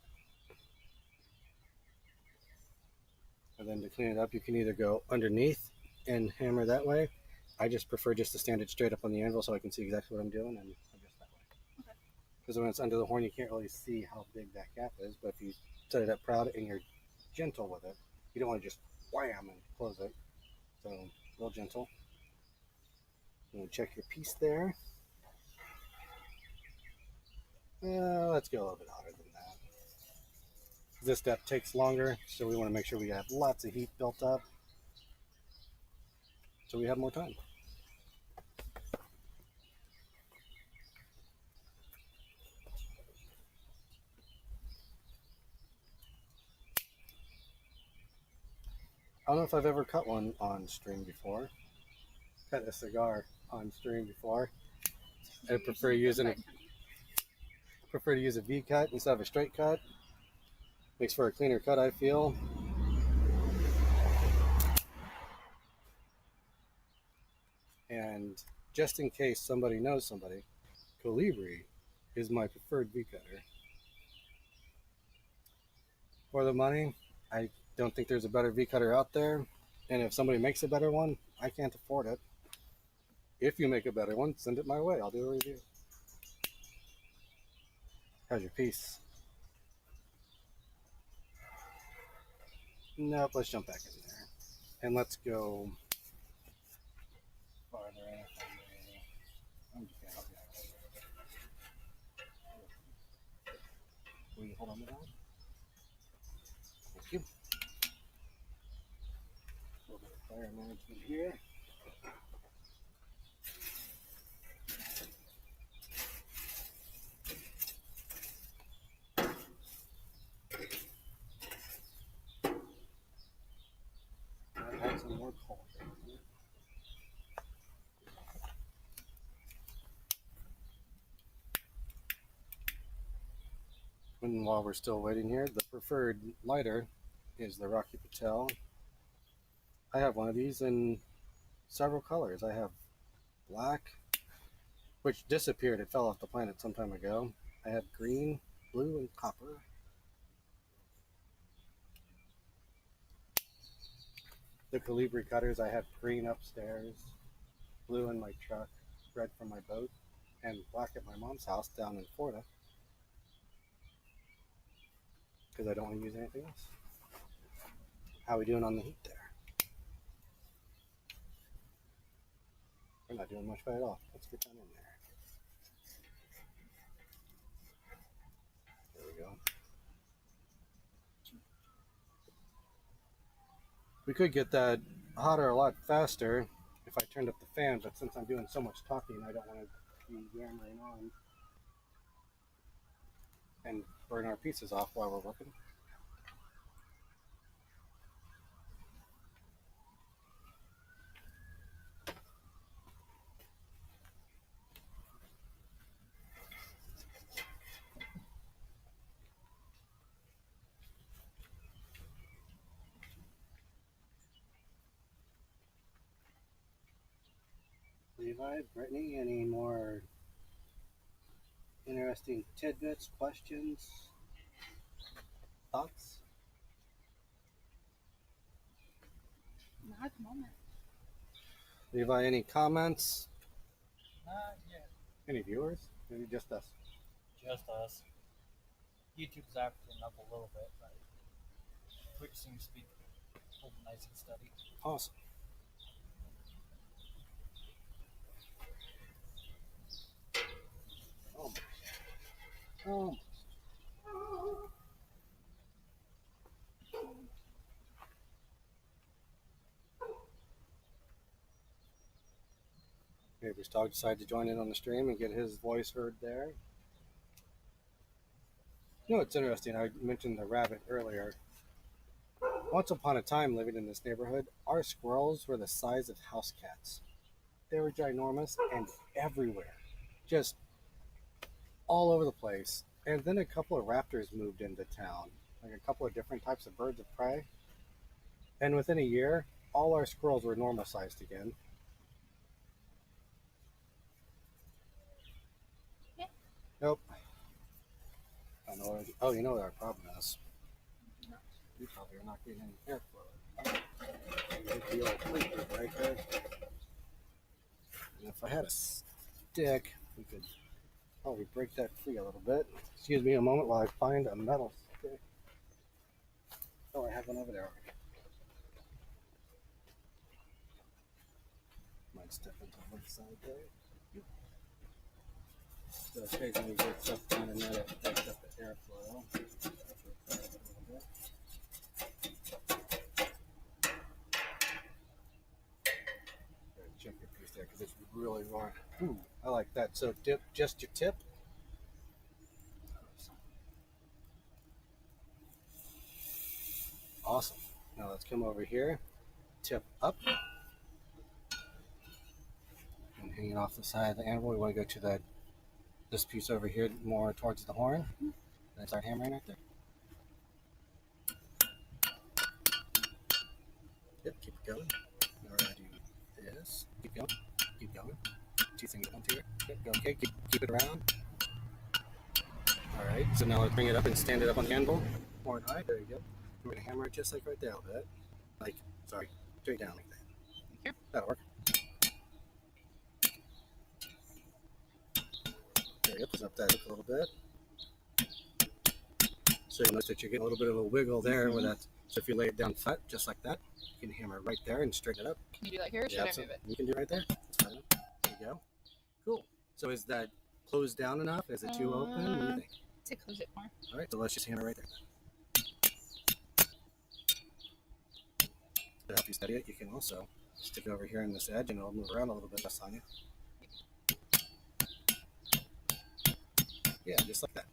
And then to clean it up, you can either go underneath and hammer that way. I just prefer just to stand it straight up on the anvil so I can see exactly what I'm doing and adjust that way. Okay. Because when it's under the horn, you can't really see how big that gap is. But if you set it up proud and you're gentle with it, you don't want to just wham and close it. So real gentle. And check your piece there. Let's go a little bit hotter than that. This step takes longer, so we want to make sure we have lots of heat built up so we have more time. I don't know if I've ever cut one on stream before. Cut a cigar on stream before. I prefer to use a V cut instead of a straight cut. Makes for a cleaner cut, I feel. And just in case somebody knows somebody, Colibri is my preferred V cutter. For the money, I don't think there's a better V cutter out there. And if somebody makes a better one, I can't afford it. If you make a better one, send it my way. I'll do a review. How's your piece? Nope, let's jump back in there. And let's go farther in. I'm just gonna help you out. Will you hold on to that? Thank you. A little bit of fire management here. Add some more coal. And while we're still waiting here, the preferred lighter is the Rocky Patel. I have one of these in several colors. I have black, which disappeared. It fell off the planet some time ago. I have green, blue, and copper. The Colibri cutters, I have green upstairs, blue in my truck, red from my boat, and black at my mom's house down in Florida. Because I don't want to use anything else. How are we doing on the heat there? We're not doing much by at all. Let's get down in there. There we go. We could get that hotter a lot faster if I turned up the fan, but since I'm doing so much talking, I don't want to be yammering on and burn our pieces off while we're working. Levi, Brittney, any more interesting tidbits, questions, thoughts? Not at the moment. Levi, any comments? Not yet. Any viewers? Maybe just us? Just us. YouTube's acting up a little bit, but Twitch seems to be holding nice and steady. Awesome. Oh. Neighbor's dog decided to join in on the stream and get his voice heard there. You know, it's interesting. I mentioned the rabbit earlier. Once upon a time, living in this neighborhood, our squirrels were the size of house cats. They were ginormous and everywhere, just all over the place. And then a couple of raptors moved into town, like a couple of different types of birds of prey. And within a year, all our squirrels were normal sized again. Yeah. Nope. I know. Oh, you know what our problem is? No. You probably are not getting any airflow. There's the old leak right there. And if I had a stick, we could probably break that free a little bit. Excuse me a moment while I find a metal stick. Oh, I have one over there. Might step into one side there. So occasionally we get stuff down in there that breaks up the airflow. Check your piece there because it's really warm. Ooh, I like that. So dip just your tip. Awesome. Now let's come over here, tip up, and hanging off the side of the anvil. We want to go to this piece over here more towards the horn. And start hammering right there. Yep, keep it going. Now we're going to do this. Keep going. Keep going. Two things onto here. Yep, go. Okay, keep it around. All right, so now let's bring it up and stand it up on the anvil. Horn high. There you go. We're going to hammer it just like right there a bit. Sorry, straight down like that. Here. That'll work. There you go. Up that a little bit. So you'll notice that you're getting a little bit of a wiggle there with that. So if you lay it down flat, just like that, you can hammer right there and straighten it up. Can you do that here or should I move it? You can do it right there. That's fine. There you go. Cool. So is that closed down enough? Is it too open? What do you think? To close it more. All right, so let's just hammer right there. To help you steady it, you can also stick it over here on this edge and it'll move around a little bit less on you. Yeah, just like that.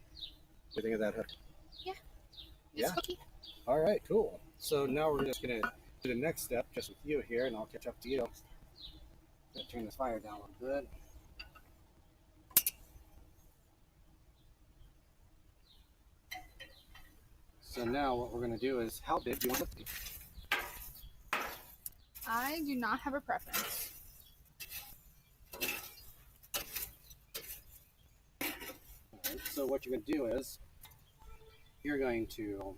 What do you think of that hook? It's hooky. All right, cool. So now we're just going to do the next step just with you here, and I'll catch up to you. Gonna turn this fire down a little bit. So now what we're going to do is, how big do you want it to be? I do not have a preference. All right, so what you're going to do is, you're going to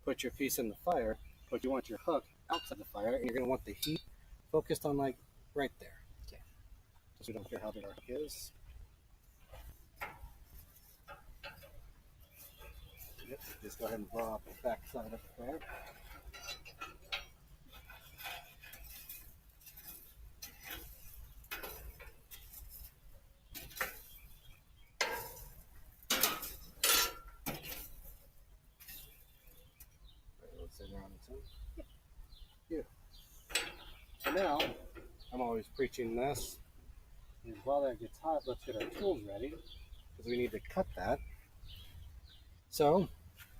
put your piece in the fire, but you want your hook outside the fire, and you're going to want the heat focused on like right there. Okay. So we don't care how big our hook is. Yep, just go ahead and blow off the back side up there. Yeah. So now, I'm always preaching this, is while that gets hot, let's get our tools ready, because we need to cut that. So,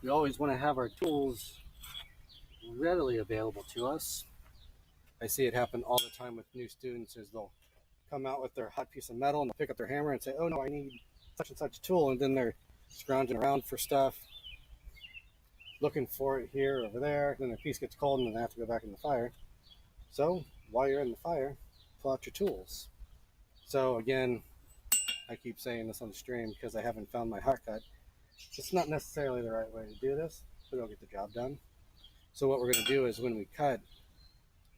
we always want to have our tools readily available to us. I see it happen all the time with new students, is they'll come out with their hot piece of metal and they'll pick up their hammer and say, oh no, I need such and such tool, and then they're scrounging around for stuff, looking for it here, over there, then the piece gets cold and then they have to go back in the fire. So while you're in the fire, pull out your tools. So again, I keep saying this on the stream because I haven't found my hot cut. It's not necessarily the right way to do this, but it'll get the job done. So what we're going to do is when we cut,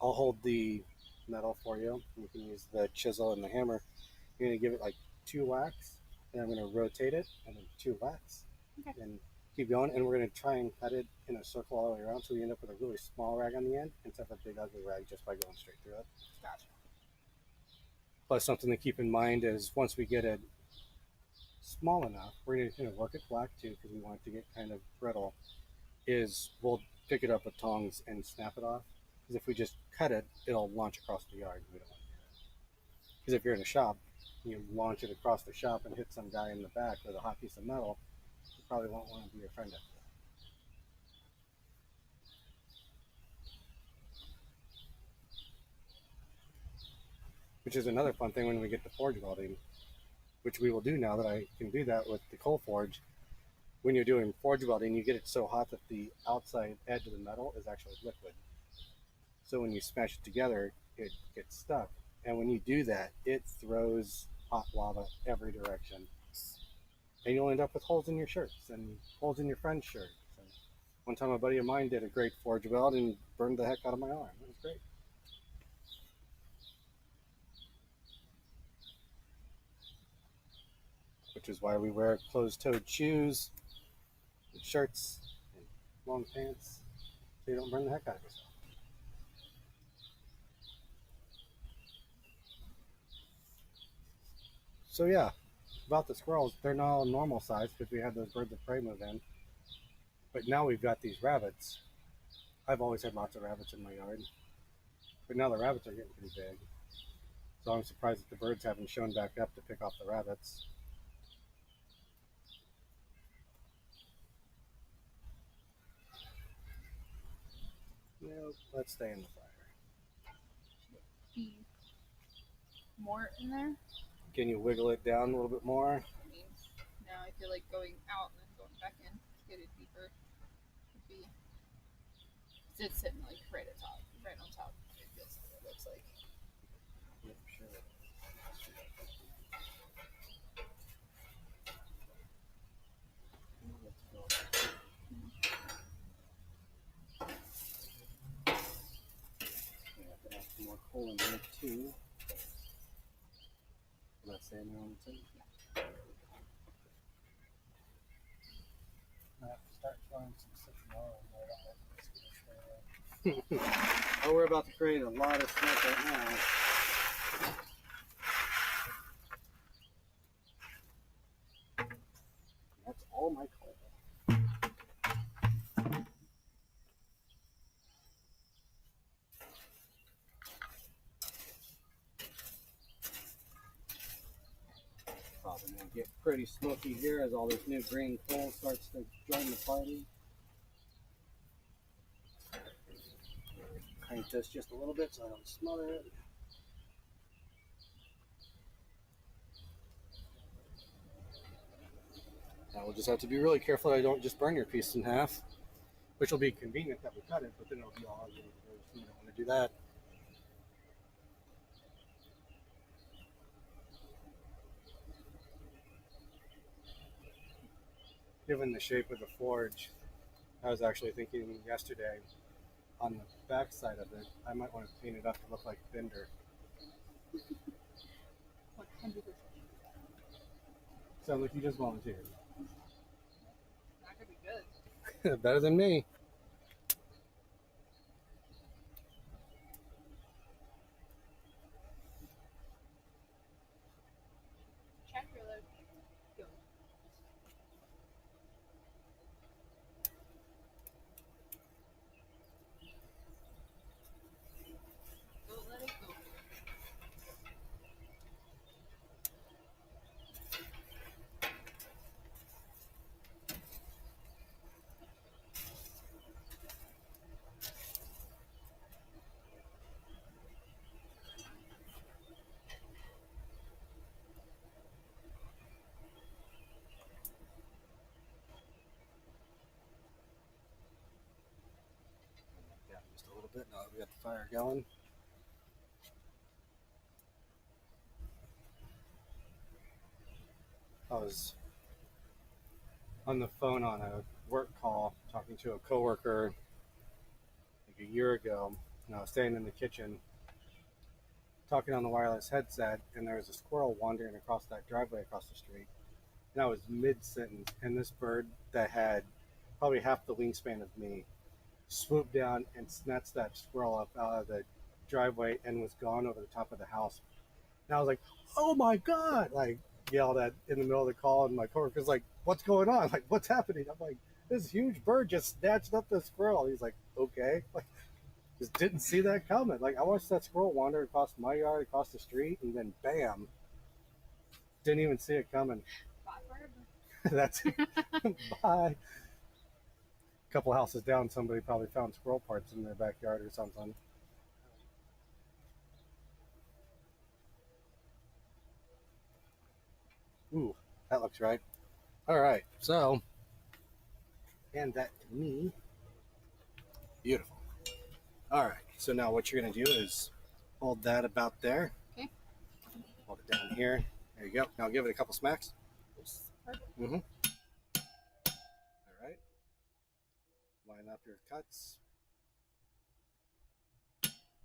I'll hold the metal for you. You can use the chisel and the hammer. You're going to give it like 2 whacks, and I'm going to rotate it, and then 2 whacks, Okay. and keep going. And we're going to try and cut it in a circle all the way around, so we end up with a really small rag on the end instead of a big ugly rag just by going straight through it. Gotcha. Plus, something to keep in mind is once we get it small enough, we're going to kind of work it black too because we want it to get kind of brittle. Is we'll pick it up with tongs and snap it off. Because if we just cut it, it'll launch across the yard. We don't want to do that. Because if you're in a shop, you launch it across the shop and hit some guy in the back with a hot piece of metal, you probably won't want to be your friend after that. Which is another fun thing when we get to forge welding, which we will do now that I can do that with the coal forge. When you're doing forge welding, you get it so hot that the outside edge of the metal is actually liquid. So when you smash it together, it gets stuck. And when you do that, it throws hot lava every direction. And you'll end up with holes in your shirts and holes in your friend's shirts. And one time a buddy of mine did a great forge weld and burned the heck out of my arm. It was great. Which is why we wear closed-toed shoes and shirts and long pants so you don't burn the heck out of yourself. So yeah, about the squirrels, they're not all normal size because we had those birds of prey move in. But now we've got these rabbits. I've always had lots of rabbits in my yard. But now the rabbits are getting pretty big. So I'm surprised that the birds haven't shown back up to pick off the rabbits. No, let's stay in the fire. Be more in there. Can you wiggle it down a little bit more? I mean, now I feel like going out and then going back in to get it deeper would be. It's sitting like right on top. It feels like it looks like. Yeah, sure. More coal in there too. Let's say no one too. I have to start throwing some citronella in there. Oh, we're about to create a lot of smoke right now. That's all my coal. Probably gonna get pretty smoky here as all this new green coal starts to join the party. Crank this just a little bit so I don't smother it. Now we'll just have to be really careful that I don't just burn your piece in half, which will be convenient that we cut it, but then it'll be all ugly. You don't want to do that. Given the shape of the forge, I was actually thinking yesterday on the back side of it, I might want to paint it up to look like Bender. 100%. Sounds like you just volunteered. Not gonna be good. Better than me. Check your load. Go. Don't let it go. Down just a little bit now that we got the fire going. I was on the phone on a work call talking to a coworker like a year ago, and I was staying in the kitchen talking on the wireless headset, and there was a squirrel wandering across that driveway across the street. And I was mid-sentence, and this bird that had probably half the wingspan of me swooped down and snatched that squirrel up out of the driveway and was gone over the top of the house. And I was like, "Oh my god!" Like yelled at in the middle of the call, and my coworker's like, "What's going on? Like, what's happening?" I'm like, "This huge bird just snatched up the squirrel." He's like, "Okay." Like, just didn't see that coming. Like, I watched that squirrel wander across my yard, across the street, and then bam, didn't even see it coming. Bye forever. That's it. Bye. A couple houses down, somebody probably found squirrel parts in their backyard or something. Ooh, that looks right. All right, so hand that to me. Beautiful. All right, so now what you're gonna do is hold that about there. Okay. Hold it down here. There you go. Now give it a couple smacks. Perfect. Mm-hmm. All right. Line up your cuts.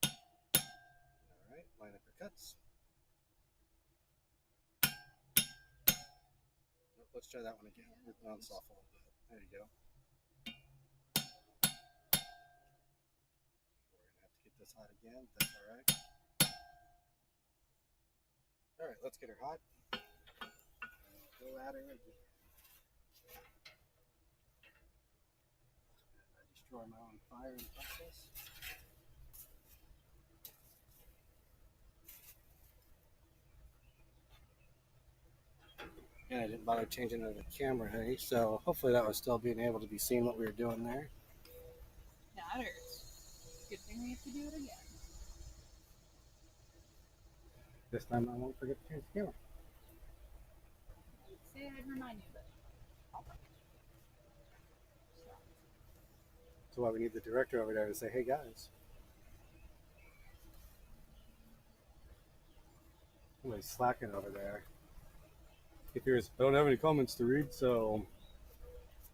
All right, line up your cuts. Let's try that one again. It bounce off a little bit. There you go. We're gonna have to get this hot again. That's all right. All right, let's get her hot. Go at her again. I destroy my own fire in the process. And I didn't bother changing the camera, hey, so hopefully that was still being able to be seen what we were doing there. Now it hurts. Good thing we have to do it again. This time I won't forget to change the camera. I'd say I'd remind you, but So why we need the director over there to say, "Hey guys, somebody's slacking over there." If yours, I don't have any comments to read, so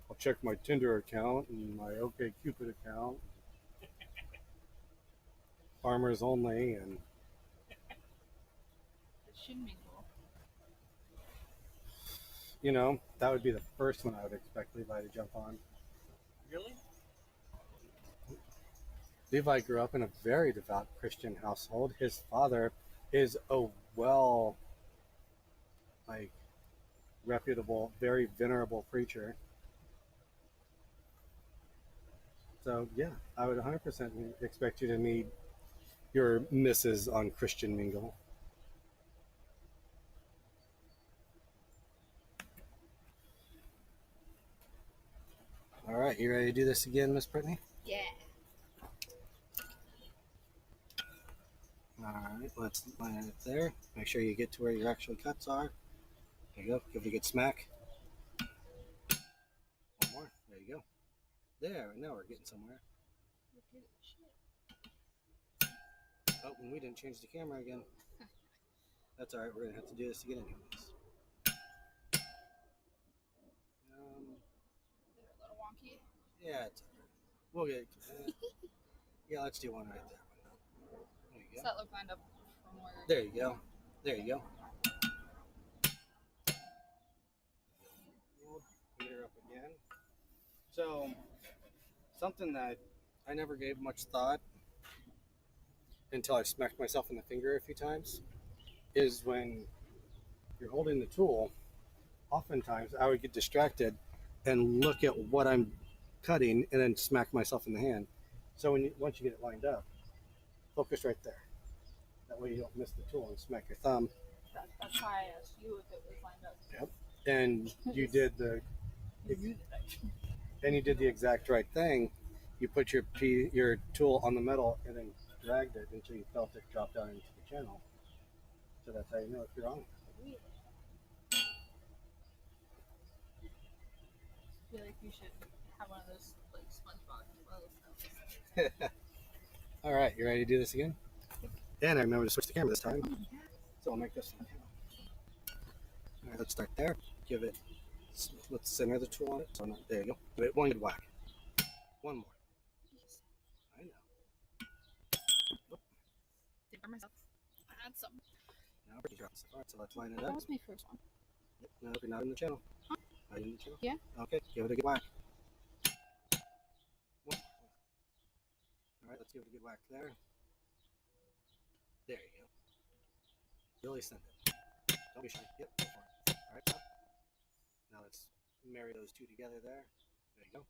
I'll check my Tinder account and my OkCupid account, Farmers Only, and it shouldn't be cool. you know, that would be the first one I would expect Levi to jump on. Really? Levi grew up in a very devout Christian household. His father is a reputable, very venerable preacher. So yeah, I would 100% expect you to meet your missus on Christian Mingle. All right, you ready to do this again, Miss Brittney? Yeah. All right, let's line it there. Make sure you get to where your actual cuts are. There you go. Give it a good smack. One more. There you go. There. Now we're getting somewhere. Oh, and we didn't change the camera again. That's all right. We're gonna have to do this again anyways. They're a little wonky. Yeah, it's all right. We'll get. Yeah, let's do one right there. There you Does go. that look lined up from where? There you go. There you go. We'll heat her up again. So, something that I never gave much thought until I smacked myself in the finger a few times is when you're holding the tool, oftentimes I would get distracted and look at what I'm cutting and then smack myself in the hand. So once you get it lined up, focus right there. That way you don't miss the tool and smack your thumb. That's why I asked you if it was lined up. Yep. And you did the exact right thing. You put your tool on the metal and then dragged it until you felt it drop down into the channel. So that's how you know if you're on. I feel like you should have one of those like SpongeBob clothes. All right, you ready to do this again? And I remember to switch the camera this time. So I'll make this one. All right, let's start there. Give it, let's center the tool on it. So there you go. Give it one good whack. One more. I know. Did for myself. I had some. Now Brittney drops it. All right, so let's line it That up. was my first one. Yep, no, you're not in the channel. Huh? Are you in the channel? Yeah. Okay, give it a good whack. One. All right, let's give it a good whack there. There you go. Really send it. Don't be shy. Yep, go for it. All right, stop. Now let's marry those two together there. There you go.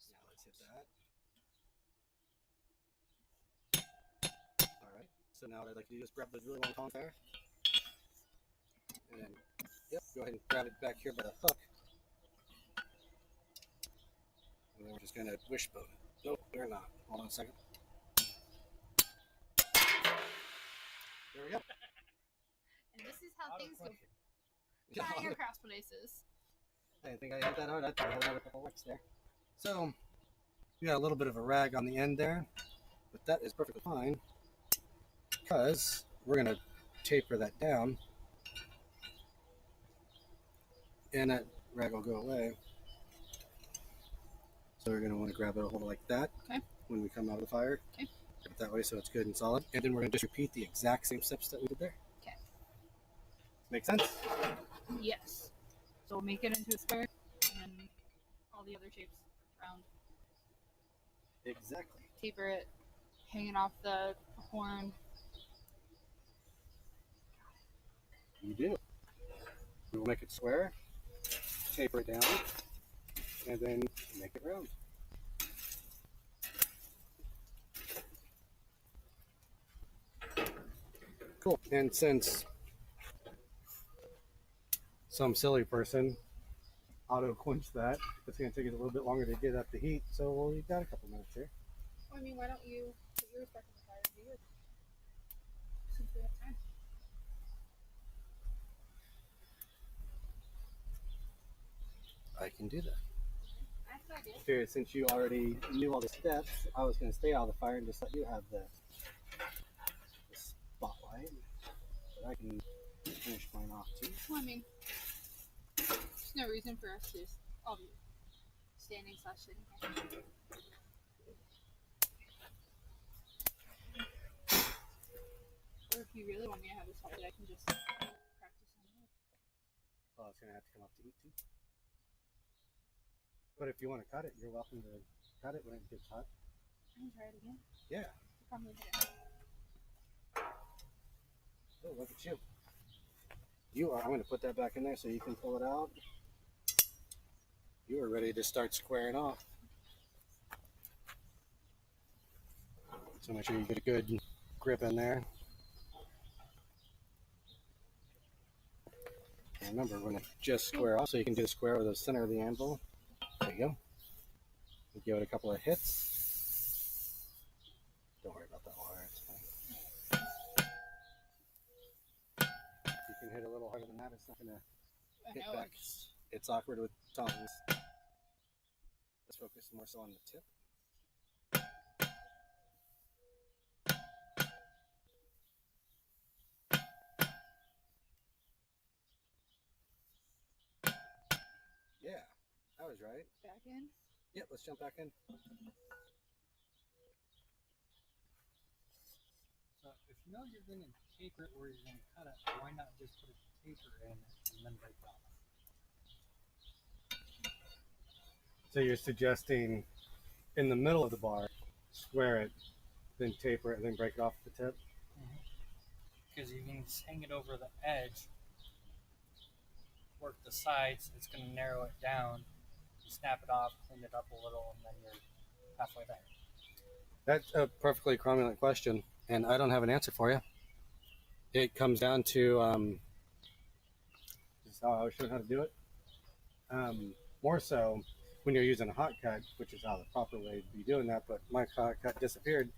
Now let's hit that. All right. So now what I'd like to do is grab those really long tongs there. And then, yep, go ahead and grab it back here by the hook. And then we're just going to wishbone it. Nope, we're not. Hold on a second. There we go. And this is how Out of things go. question. Try your craftsman aces. I didn't think I hit that hard. I thought I had a couple whacks there. So, we got a little bit of a rag on the end there, but that is perfectly fine because we're going to taper that down and that rag will go away. So we're going to want to grab it a hold like that when we come out of the fire. Okay. Grab it that way so it's good and solid. And then we're going to just repeat the exact same steps that we did there. Okay. Make sense? Yes. So we'll make it into a square and all the other shapes round. Exactly. Taper it, hanging off the horn. You do. We will make it square, taper it down, and then make it round. Cool. And since some silly person auto quenched that, it's going to take us a little bit longer to get up the heat, so we've got a couple minutes here. Well, I mean, why don't you put yours back in the fire and do yours? Since we have time. I can do that. That's an idea. Here, since you already knew all the steps, I was going to stay out of the fire and just let you have the spotlight. But I can finish mine off too. Well, I mean, there's no reason for us to just all be standing / sitting here. Or if you really want me to have this all day, I can just practice on it. Well, it's going to have to come up to heat too. But if you want to cut it, you're welcome to cut it when it gets hot. I can try it again. Yeah. Probably did. Oh, look at you. You are. I'm going to put that back in there so you can pull it out. You are ready to start squaring off. So make sure you get a good grip in there. And remember, we're going to just square off so you can do the square with the center of the anvil. There you go. We'll give it a couple of hits. Don't worry about that wire, it's fine. You can hit a little harder than that, it's not going to hit back. It's awkward with tongs. Let's focus more so on the tip. Yeah, that was right. Back in. Yep, let's jump back in. So if you know you're going to taper it or you're going to cut it, why not just put a taper in and then break it off? So you're suggesting in the middle of the bar, square it, then taper it, and then break it off at the tip? Because you can just hang it over the edge, work the sides, it's going to narrow it down. You snap it off, clean it up a little, and then you're halfway there. That's a perfectly cromulent question, and I don't have an answer for you. It comes down to this is how I was shown how to do it. More so when you're using a hot cut, which is how the proper way to be doing that, but my hot cut disappeared,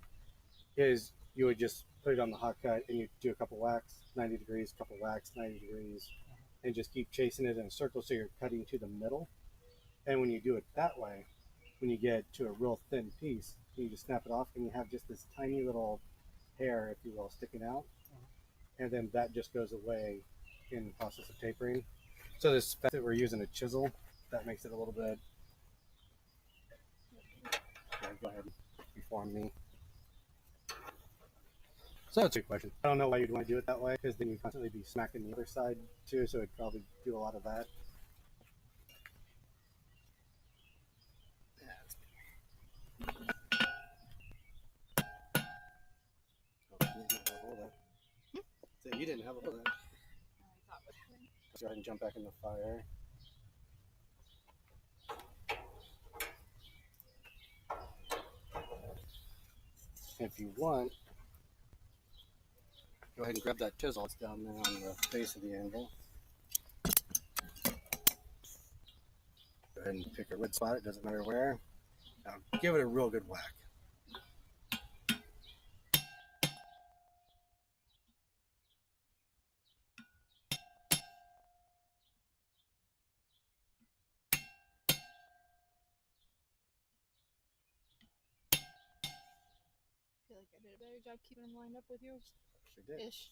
is you would just put it on the hot cut and you do a couple whacks, 90 degrees, couple whacks, 90 degrees, and just keep chasing it in a circle so you're cutting to the middle. And when you do it that way, when you get to a real thin piece, you just snap it off and you have just this tiny little hair, if you will, sticking out, and then that just goes away in the process of tapering. So this fact that we're using a chisel, that makes it a little bit. Yeah, go ahead and reform me. So that's a good question. I don't know why you'd want to do it that way, because then you'd constantly be smacking the other side too, so it'd probably do a lot of that. Oh, you didn't have a hold of that. So you didn't have a hold of that. I thought was happening. Let's go ahead and jump back in the fire. If you want, go ahead and grab that chisel. It's down there on the base of the anvil. Go ahead and pick a wood spot. It doesn't matter where. Now give it a real good whack. I feel like I did a better job keeping them lined up with yours. Sure did. Ish.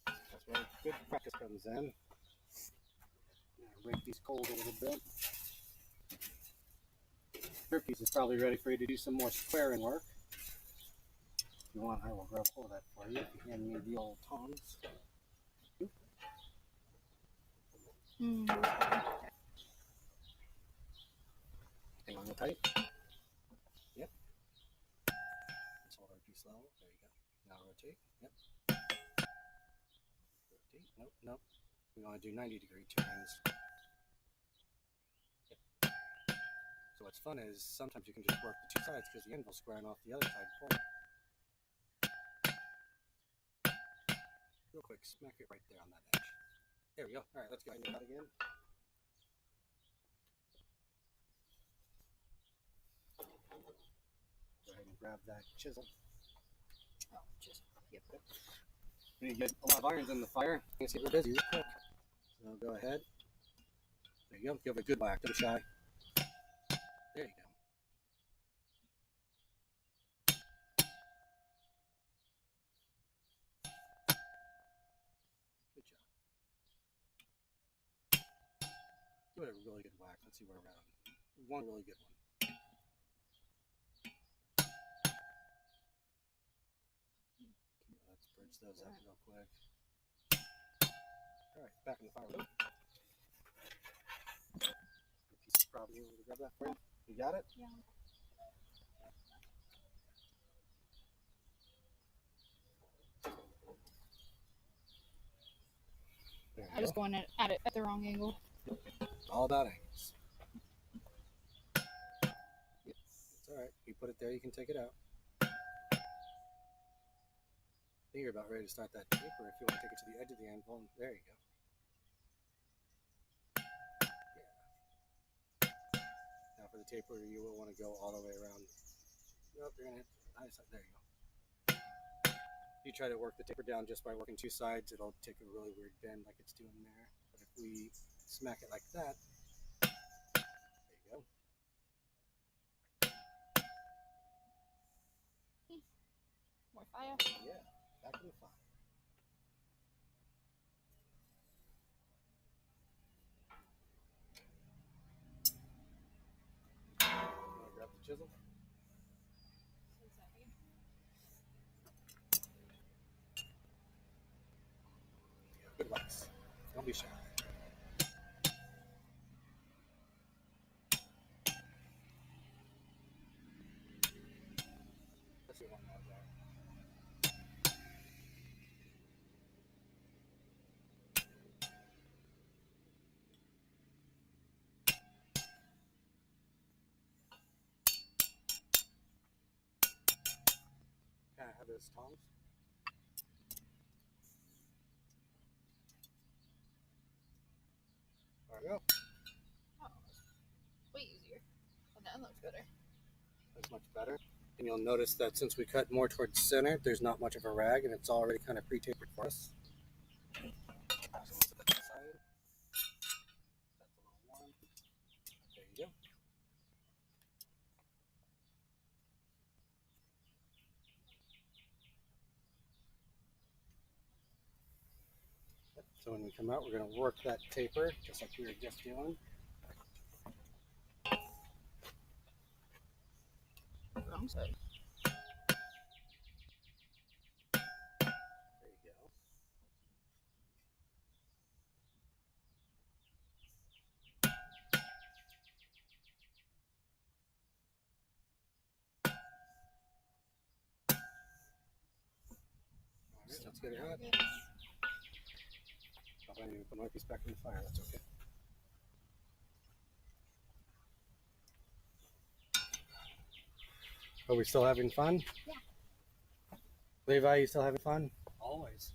That's where good practice comes in. Now rake these coals a little bit. Your piece is probably ready for you to do some more squaring work. If you want, I will grab hold of that for you. If you hand me the old tongs. Hang on tight. Yep. Let's hold our piece level. There you go. Now rotate. Yep. Rotate. Nope, nope. We want to do 90-degree turns. Yep. So what's fun is sometimes you can just work the two sides because the anvil's squaring off the other side for you. Real quick, smack it right there on that edge. There we go. All right, let's go ahead and do that again. Go ahead and grab that chisel. Oh, just yep. When you get a lot of irons in the fire, you can see we're busy. Use it quick. So go ahead. There you go. Give it a good whack. Don't be shy. There you go. Good job. Give it a really good whack. Let's see where we're at. One really good one. Let's bridge those up real quick. All right, back in the fire. The piece of property, you want me to grab that for you? You got it? Yeah. I was going at it at the wrong angle. All about angles. Yep. It's all right. You put it there, you can take it out. I think you're about ready to start that taper if you want to take it to the edge of the anvil. There you go. Yeah. Now for the taper, you will want to go all the way around. Nope, you're going to hit the high side. There you go. If you try to work the taper down just by working two sides, it'll take a really weird bend like it's doing there. But if we smack it like that, there you go. More fire. Yeah, back in the fire. You want to grab the chisel? Yeah, good wax. Don't be shy. Let's see one more there. Can I have those tongs? There we go. Oh, way easier. Oh, that looks better. That's much better. And you'll notice that since we cut more towards center, there's not much of a rag, and it's already kind of pre-tapered for us. So let's set that aside. That's a little warm. There you go. So when we come out, we're going to work that taper just like we were just doing. Wrong side. There you go. All right, let's get it hot. I need to put my piece back in the fire. That's okay. Are we still having fun? Yeah. Levi, you still having fun? Always.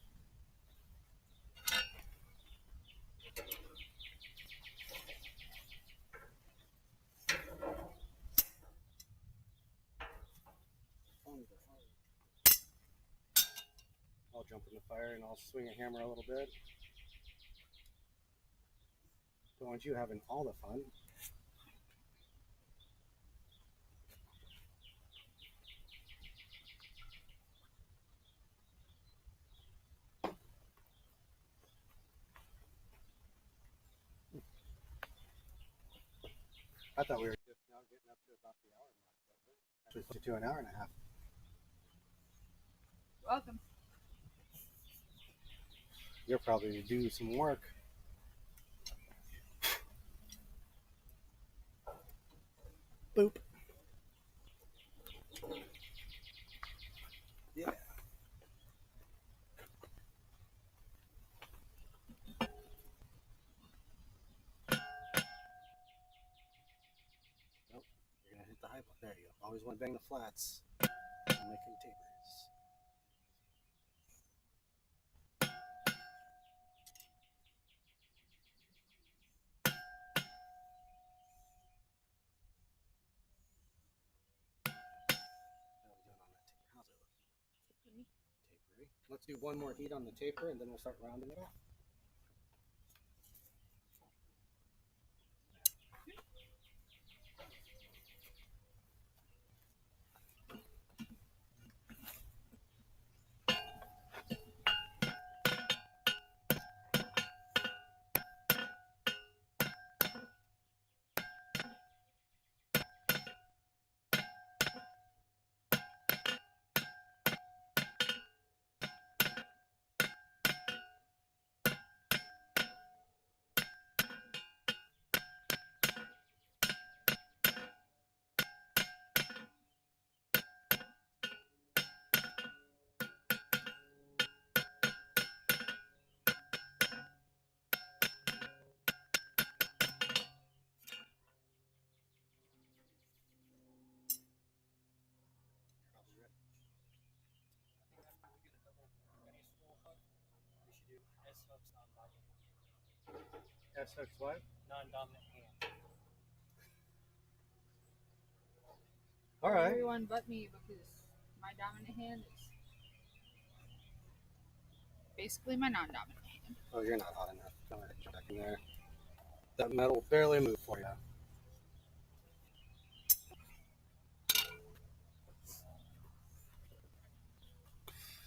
I'll jump in the fire and I'll swing a hammer a little bit. Don't want you having all the fun. I thought we were just now getting up to about the hour mark. Actually, to an hour and a half. Welcome. You're probably do some work. Boop. Yeah. Nope. You're gonna hit the high point. There you go. Always want to bang the flats. And making tapers. How are we doing on that taper? How's it looking? Tapery. Let's do one more heat on the taper and then we'll start rounding it off. Probably ready. I think after we get a double mini swirl hook, we should do S hooks non-dominant. S hooks what? Non-dominant hand. All right. Everyone but me, because my dominant hand is basically my non-dominant hand. Oh, you're not hot enough. Go ahead and jump back in there. That metal will barely move for you.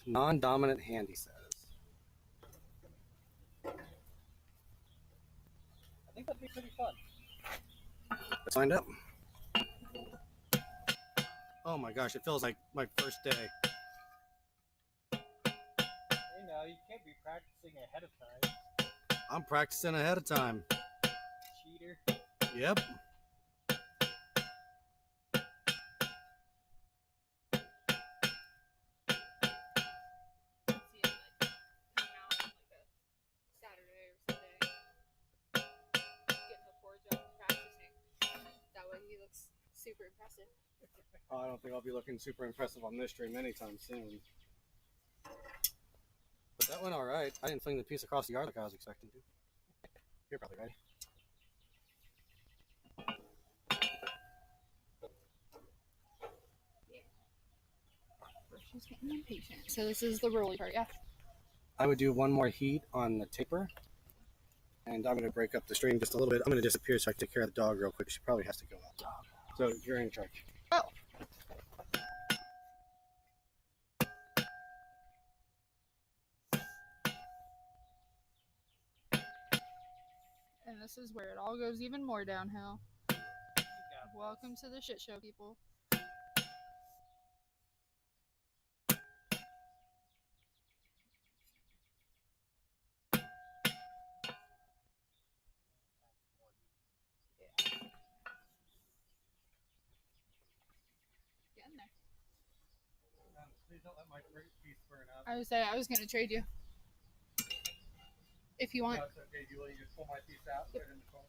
Non-dominant hand, he says. I think that'd be pretty fun. Let's find out. Oh my gosh, it feels like my first day. You know, you can't be practicing ahead of time. I'm practicing ahead of time. Cheater. Yep. See him like come out on like a Saturday or Sunday, getting the forge up and practicing. That way he looks super impressive. Oh, I don't think I'll be looking super impressive on this stream anytime soon. But that went all right. I didn't fling the piece across the yard like I was expecting to. You're probably right. She's getting impatient. So this is the rolly part, yeah? I would do one more heat on the taper. And I'm going to break up the stream just a little bit. I'm going to disappear so I can take care of the dog real quick. She probably has to go out. So you're in charge. Oh. And this is where it all goes even more downhill. You got Welcome to the shit show, people. Getting there. Please don't let my piece burn up. I was gonna trade you. If you want. No, it's okay. You just pull my piece out, put it in the phone.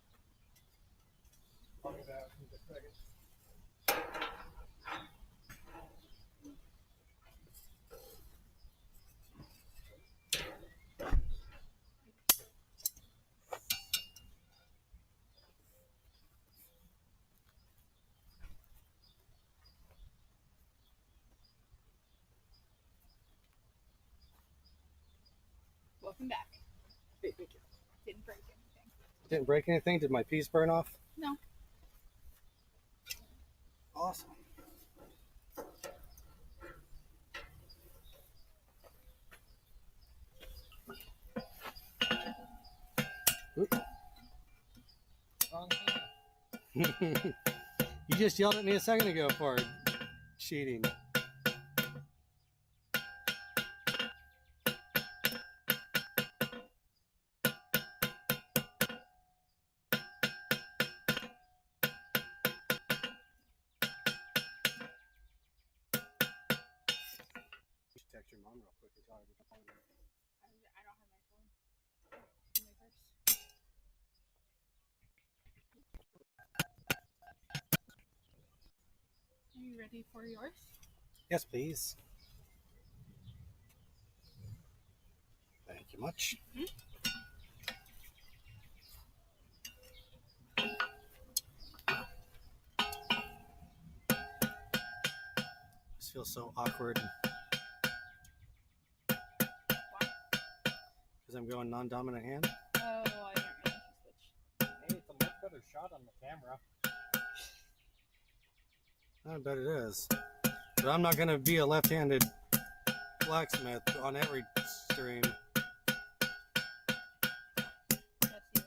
I'll be back in just a second. Welcome back. Hey, thank you. Didn't break anything. Didn't break anything? Did my piece burn off? No. Awesome. Oop. Wrong hand. You just yelled at me a second ago for cheating. You should text your mom real quick and tell her to call you. I don't have my phone in my purse. Are you ready for yours? Yes, please. Thank you much. This feels so awkward. Why? Because I'm going non-dominant hand. Oh, I didn't realize you switched. Hey, it's a much better shot on the camera. I bet it is. But I'm not going to be a left-handed blacksmith on every stream. That's the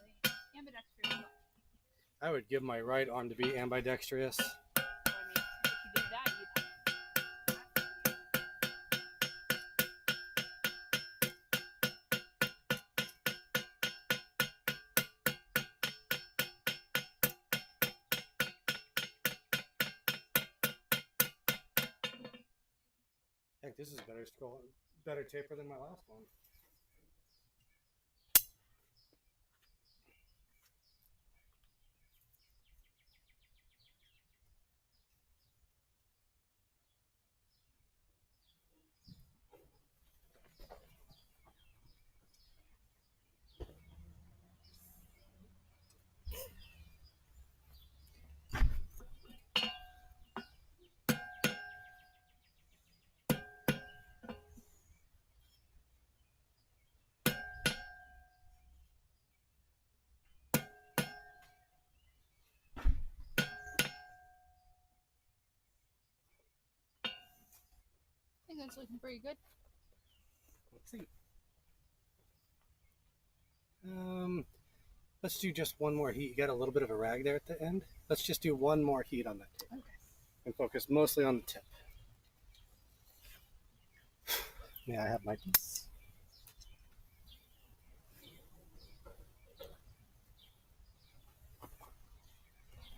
ambidextrous. I would give my right arm to be ambidextrous. So, I mean, if you did that, Heck, this is better taper than my last one. I think that's looking pretty good. Let's see. Let's do just one more heat. You got a little bit of a rag there at the end. Let's just do one more heat on that tip. Okay. And focus mostly on the tip. May I have my piece?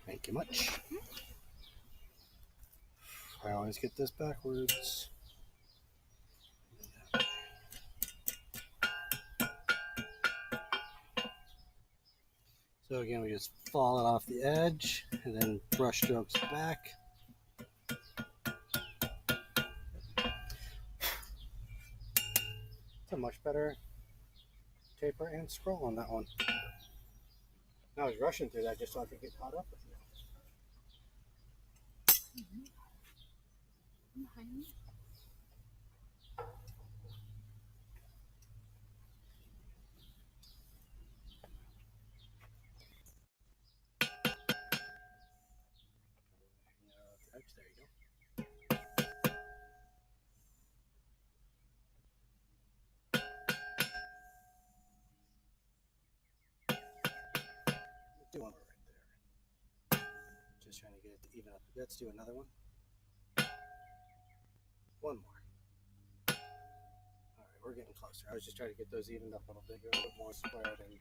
Thank you much. I always get this backwards. So again, we just fall it off the edge and then brush strokes back. It's a much better taper and scroll on that one. I was rushing through that just so I could get caught up with you. Behind me. There you go. do one right there. Just trying to get it to even up a bit. Let's do another one. One more. All right, we're getting closer. I was just trying to get those evened up a little bit, a little bit more squared. And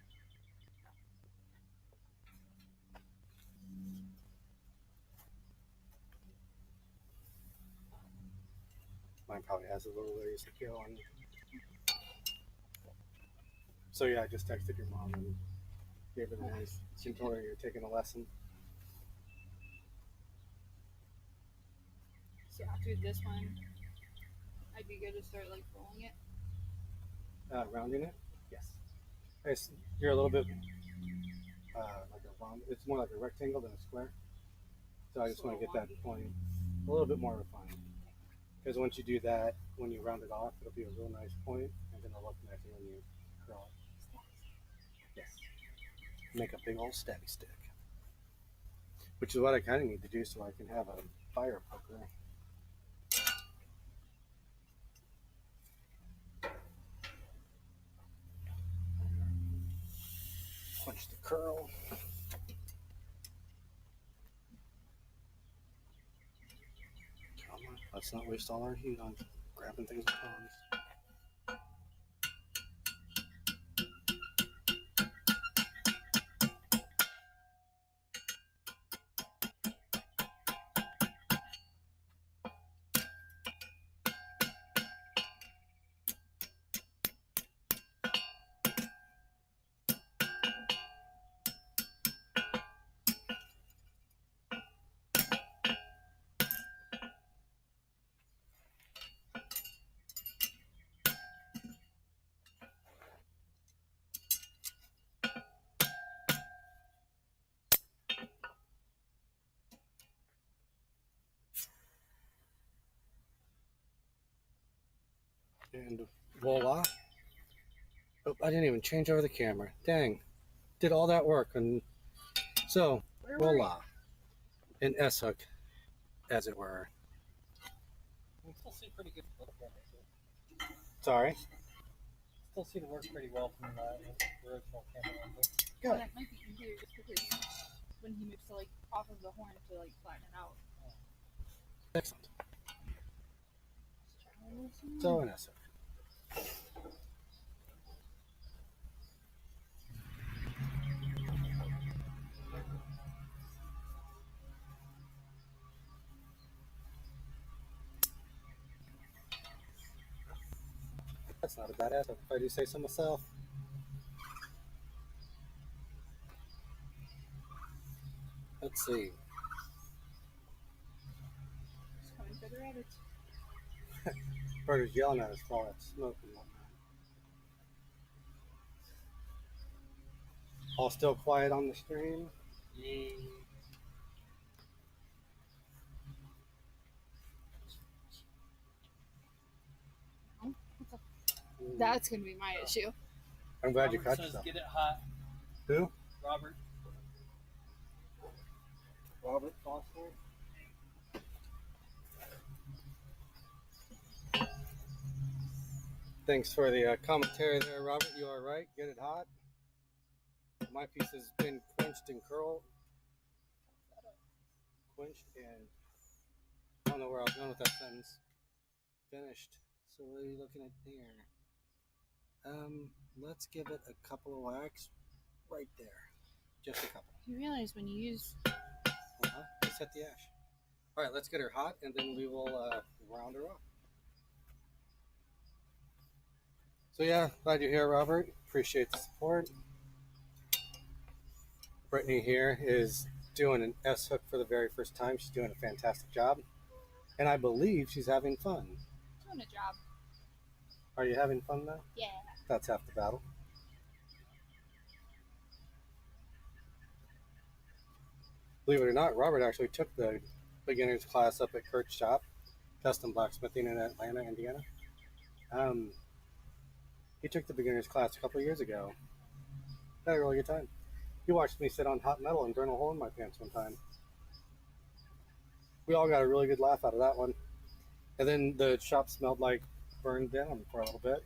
mine probably has a little ways to go. And so yeah, I just texted your mom and gave her the news. She told her you're taking a lesson. So after this one, I'd be good to start like rolling it. Rounding it? Yes. You're a little bit like a round. It's more like a rectangle than a square. So I just want to get that point a little bit more refined. Because once you do that, when you round it off, it'll be a real nice point, and then it'll look nicer when you curl it. Yes. Make a big old stabby stick. Which is what I kind of need to do so I can have a fire poker. Punch the curl. Come on, let's not waste all our heat on grabbing things with tongs. And voila. Oh, I didn't even change over the camera. Dang. Did all that work. And so, voila. An S hook, as it were. You can still see pretty good from the camera too. Sorry. Still see the work pretty well from the original camera angle. Good. That might be easier just because when he moves to like off of the horn to like flatten it out. Excellent. So an S hook. That's not a bad S hook, if I do say so myself. Let's see. Just coming for the rabbits. Bird yelling at us for all that smoke and whatnot. All still quiet on the stream. Yay. That's gonna be my issue. I'm glad Robert you caught says, yourself. get it hot. Who? Robert. Robert Foster. Thanks for the commentary there, Robert. You are right. Get it hot. My piece has been quenched and curled. Quenched and I don't know where I was going with that sentence. Finished. So what are you looking at here? Let's give it a couple of whacks right there. Just a couple. You realize when you use Just hit the ash. All right, let's get her hot, and then we will round her up. So yeah, glad you're here, Robert. Appreciate the support. Brittney here is doing an S hook for the very first time. She's doing a fantastic job, and I believe she's having fun. doing a job. Are you having fun though? Yeah. That's half the battle. Believe it or not, Robert actually took the beginner's class up at Kurt's shop, custom blacksmithing in Atlanta, Indiana. He took the beginner's class a couple of years ago. Had a really good time. He watched me sit on hot metal and burn a hole in my pants one time. We all got a really good laugh out of that one. And then the shop smelled like burned down for a little bit.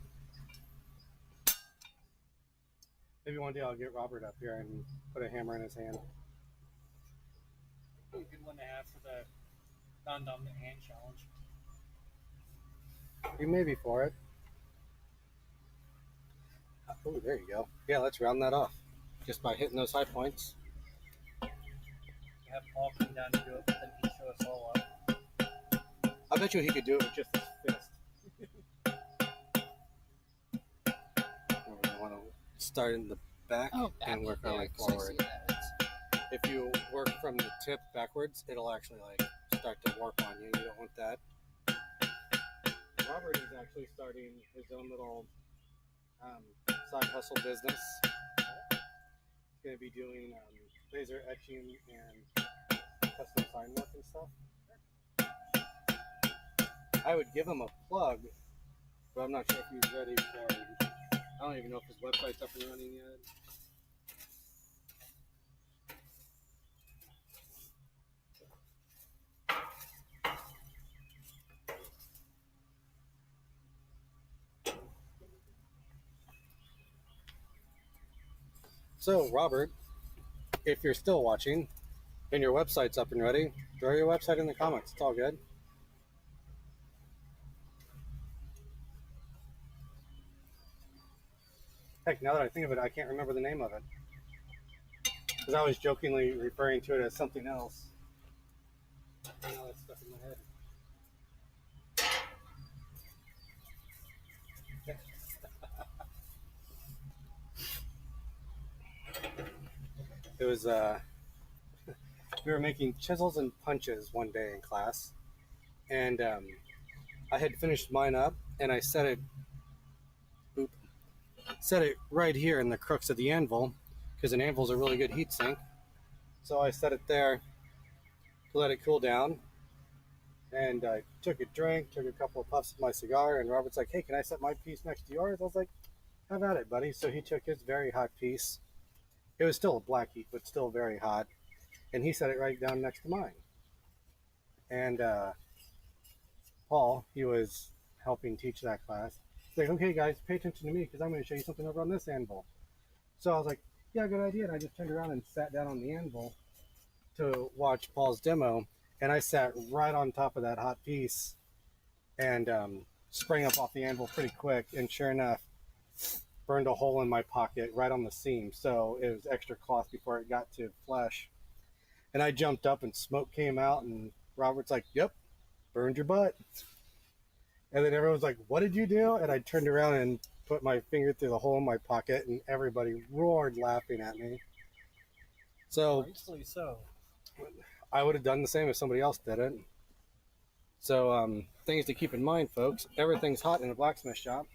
Maybe one day I'll get Robert up here and put a hammer in his hand. A good one to have for the non-dominant hand challenge. You may be for it. Oh, there you go. Yeah, let's round that off. Just by hitting those high points. You have Paul come down and do it, but then he'd show us all up. I bet you he could do it with just his fist. We want to start in the back and work our way forward. If you work from the tip backwards, it'll actually like start to warp on you. You don't want that. Robert is actually starting his own little side hustle business. He's going to be doing laser etching and custom sign work and stuff. I would give him a plug, but I'm not sure if he's ready for. I don't even know if his website's up and running yet. So, Robert, if you're still watching and your website's up and ready, throw your website in the comments. It's all good. Heck, now that I think of it, I can't remember the name of it. Because I was jokingly referring to it as something else. Now it's stuck in my head. It was, we were making chisels and punches one day in class. And I had finished mine up, and I set it right here in the crux of the anvil, because an anvil's a really good heat sink. So I set it there to let it cool down. And I took a drink, took a couple of puffs of my cigar, and Robert's like, hey, can I set my piece next to yours? I was like, have at it, buddy. So he took his very hot piece. It was still a black heat, but still very hot. And he set it right down next to mine. And Paul, he was helping teach that class. He's like, okay, guys, pay attention to me because I'm going to show you something over on this anvil. So I was like, yeah, good idea. And I just turned around and sat down on the anvil to watch Paul's demo. And I sat right on top of that hot piece and sprang up off the anvil pretty quick. And sure enough, burned a hole in my pocket right on the seam. So it was extra cloth before it got to flesh. And I jumped up and smoke came out. And Robert's like, yep, burned your butt. And then everyone's like, what did you do? And I turned around and put my finger through the hole in my pocket. And everybody roared laughing at me. So, Rightfully so. I would have done the same if somebody else did it. So, things to keep in mind, folks. Everything's hot in a blacksmith shop.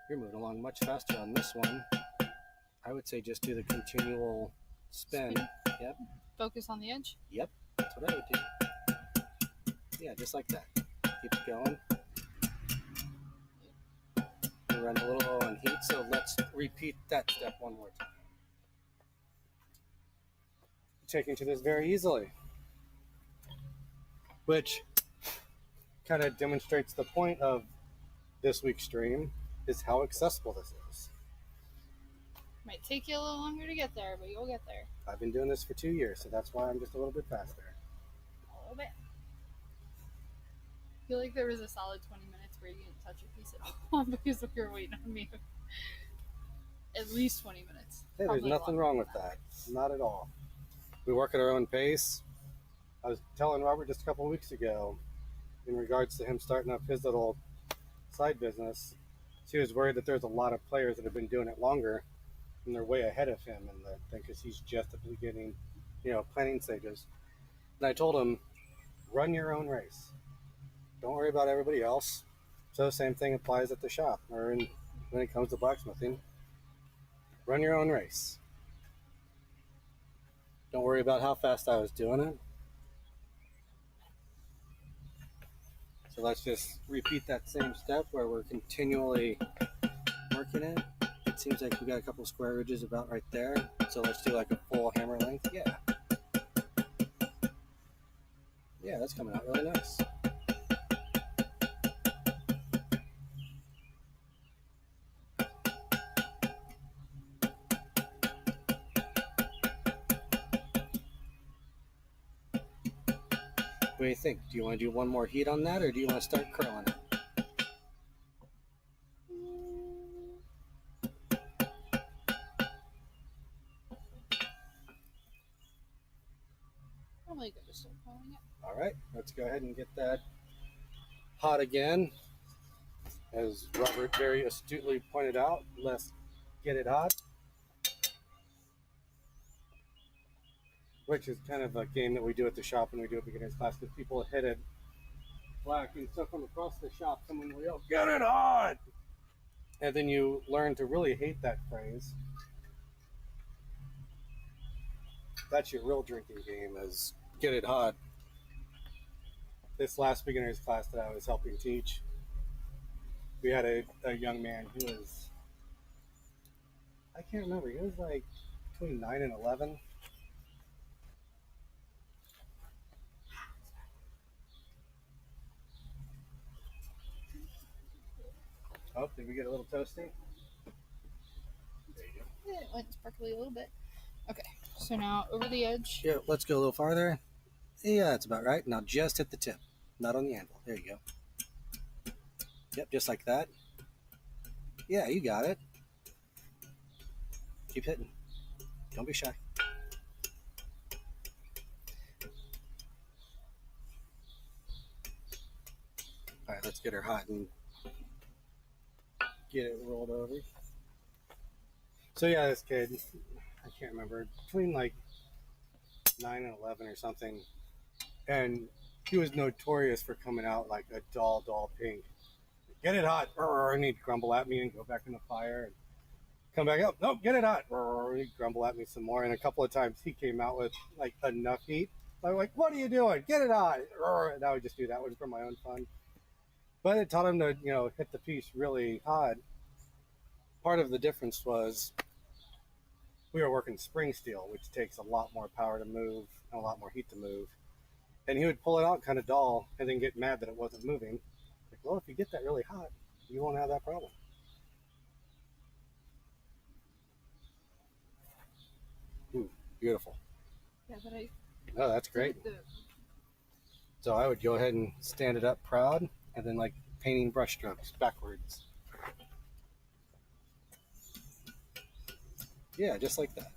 You're moving along much faster on this one. I would say just do the continual spin. Yep. Focus on the edge? Yep. That's what I would do. Yeah, just like that. Keep it going. We run a little low on heat, so let's repeat that step one more time. Taking to this very easily, which kind of demonstrates the point of this week's stream is how accessible this is. Might take you a little longer to get there, but you'll get there. I've been doing this for 2 years, so that's why I'm just a little bit faster. A little bit. I feel like there was a solid 20 minutes where you didn't touch a piece at all because we were waiting on me. At least 20 minutes. Hey, there's nothing wrong with that. Not at all. We work at our own pace. I was telling Robert just a couple of weeks ago in regards to him starting up his little side business. He was worried that there's a lot of players that have been doing it longer and they're way ahead of him in the thing because he's just at the beginning, planning stages. And I told him, run your own race. Don't worry about everybody else. So the same thing applies at the shop or when it comes to blacksmithing. Run your own race. Don't worry about how fast I was doing it. So let's just repeat that same step where we're continually working it. It seems like we got a couple square ridges about right there. So let's do like a full hammer length. Yeah. Yeah, that's coming out really nice. do you think? Do you want to do one more heat on that, or do you want to start curling it? Probably good to start calling it. All right, let's go ahead and get that hot again. As Robert very astutely pointed out, let's get it hot. Which is kind of a game that we do at the shop when we do a beginner's class, because people hit it black and so from across the shop someone will yell, "Get it hot!" And then you learn to really hate that phrase. That's your real drinking game, is get it hot. This last beginner's class that I was helping teach, we had a young man who was, I can't remember, he was like between 9 and 11. Oh, did we get a little toasty? There you go. Yeah, it went sparkly a little bit. Okay, so now over the edge. Yeah, let's go a little farther. Yeah, that's about right. Now just hit the tip, not on the anvil. There you go. Yep, just like that. Yeah, you got it. Keep hitting. Don't be shy. All right, let's get her hot and get it rolled over. So yeah, this kid, I can't remember, between like 9 and 11 or something, and he was notorious for coming out like a dull pink. Get it hot, and he'd grumble at me and go back in the fire and come back up. Nope, get it hot. He'd grumble at me some more, and a couple of times he came out with like enough heat. I'm like, "What are you doing? Get it hot!" And I would just do that one for my own fun. But it taught him to, hit the piece really hot. Part of the difference was we were working spring steel, which takes a lot more power to move and a lot more heat to move. And he would pull it out kind of dull and then get mad that it wasn't moving. Like, well, if you get that really hot, you won't have that problem. Ooh, beautiful. Yeah, but Oh, that's great. So I would go ahead and stand it up proud and then like painting brush strokes backwards. Yeah, just like that.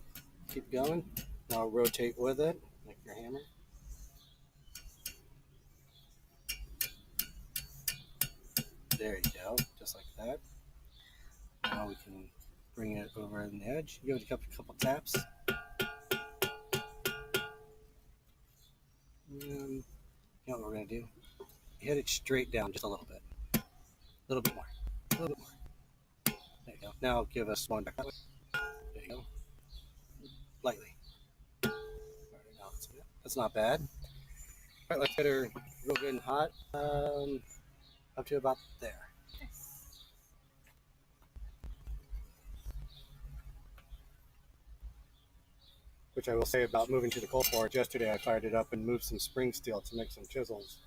Keep going. Now rotate with it, like your hammer. There you go, just like that. Now we can bring it over on the edge. Give it a couple taps. You know what we're going to do? Hit it straight down just a little bit. A little bit more. A little bit more. There you go. Now give us one back that way. There you go. Lightly. All right, now that's good. That's not bad. All right, let's get her real good and hot. Up to about there. Which I will say about moving to the coal forge. Yesterday I fired it up and moved some spring steel to make some chisels.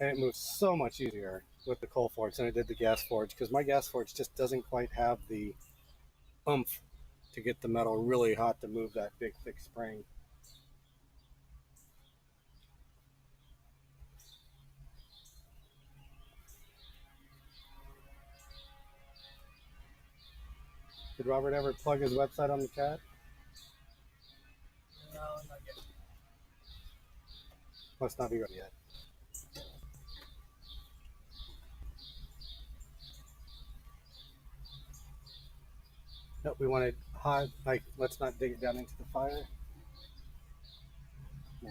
And it moves so much easier with the coal forge than it did the gas forge, because my gas forge just doesn't quite have the oomph to get the metal really hot to move that big thick spring. Did Robert ever plug his website on the chat? No, not yet. Must not be ready yet. Nope, we want it hot, like, let's not dig it down into the fire. Yeah.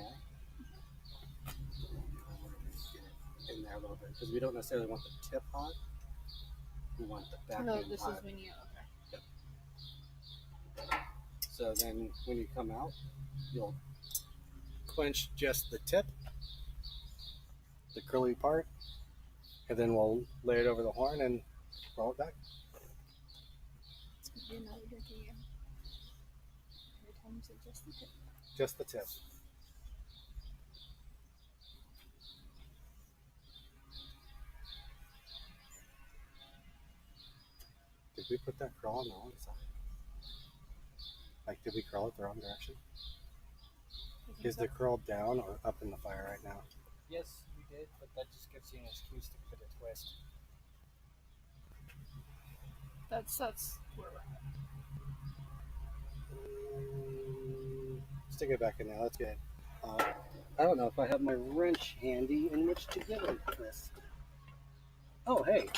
In there a little bit, because we don't necessarily want the tip hot. We want the back No, end this hot. is when you, okay. Yep. So then when you come out, you'll quench just the tip, the curly part, and then we'll lay it over the horn and roll it back. It's going to be another drinking game. Every time you say just the tip. Just the tip. Did we put that curl on the wrong side? Like, did we curl it the wrong direction? Is the curl down or up in the fire right now? Yes, you did, but that just gives you an excuse to give it a twist. That's where we're at. Stick it back in there. That's good. I don't know if I have my wrench handy in which to give it a twist. Oh, hey,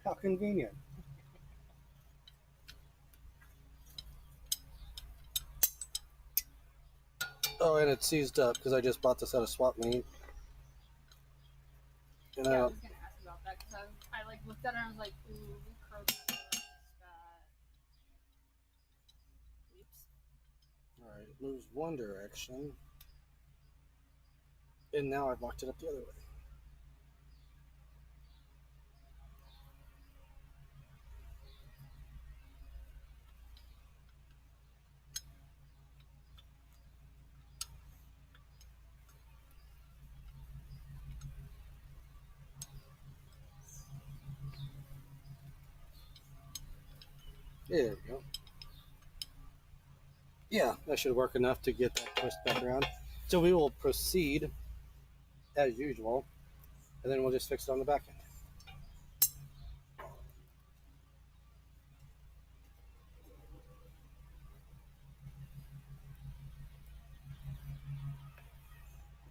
how convenient. Oh, and it's seized up because I just bought this at a swap meet. And Yeah, I was gonna ask about that because I like looked at it and I was like, ooh, curly fat. Oops. all right, it moves one direction, and now I've locked it up the other way. There we go. Yeah, that should work enough to get that twist back around. So we will proceed as usual, and then we'll just fix it on the back end.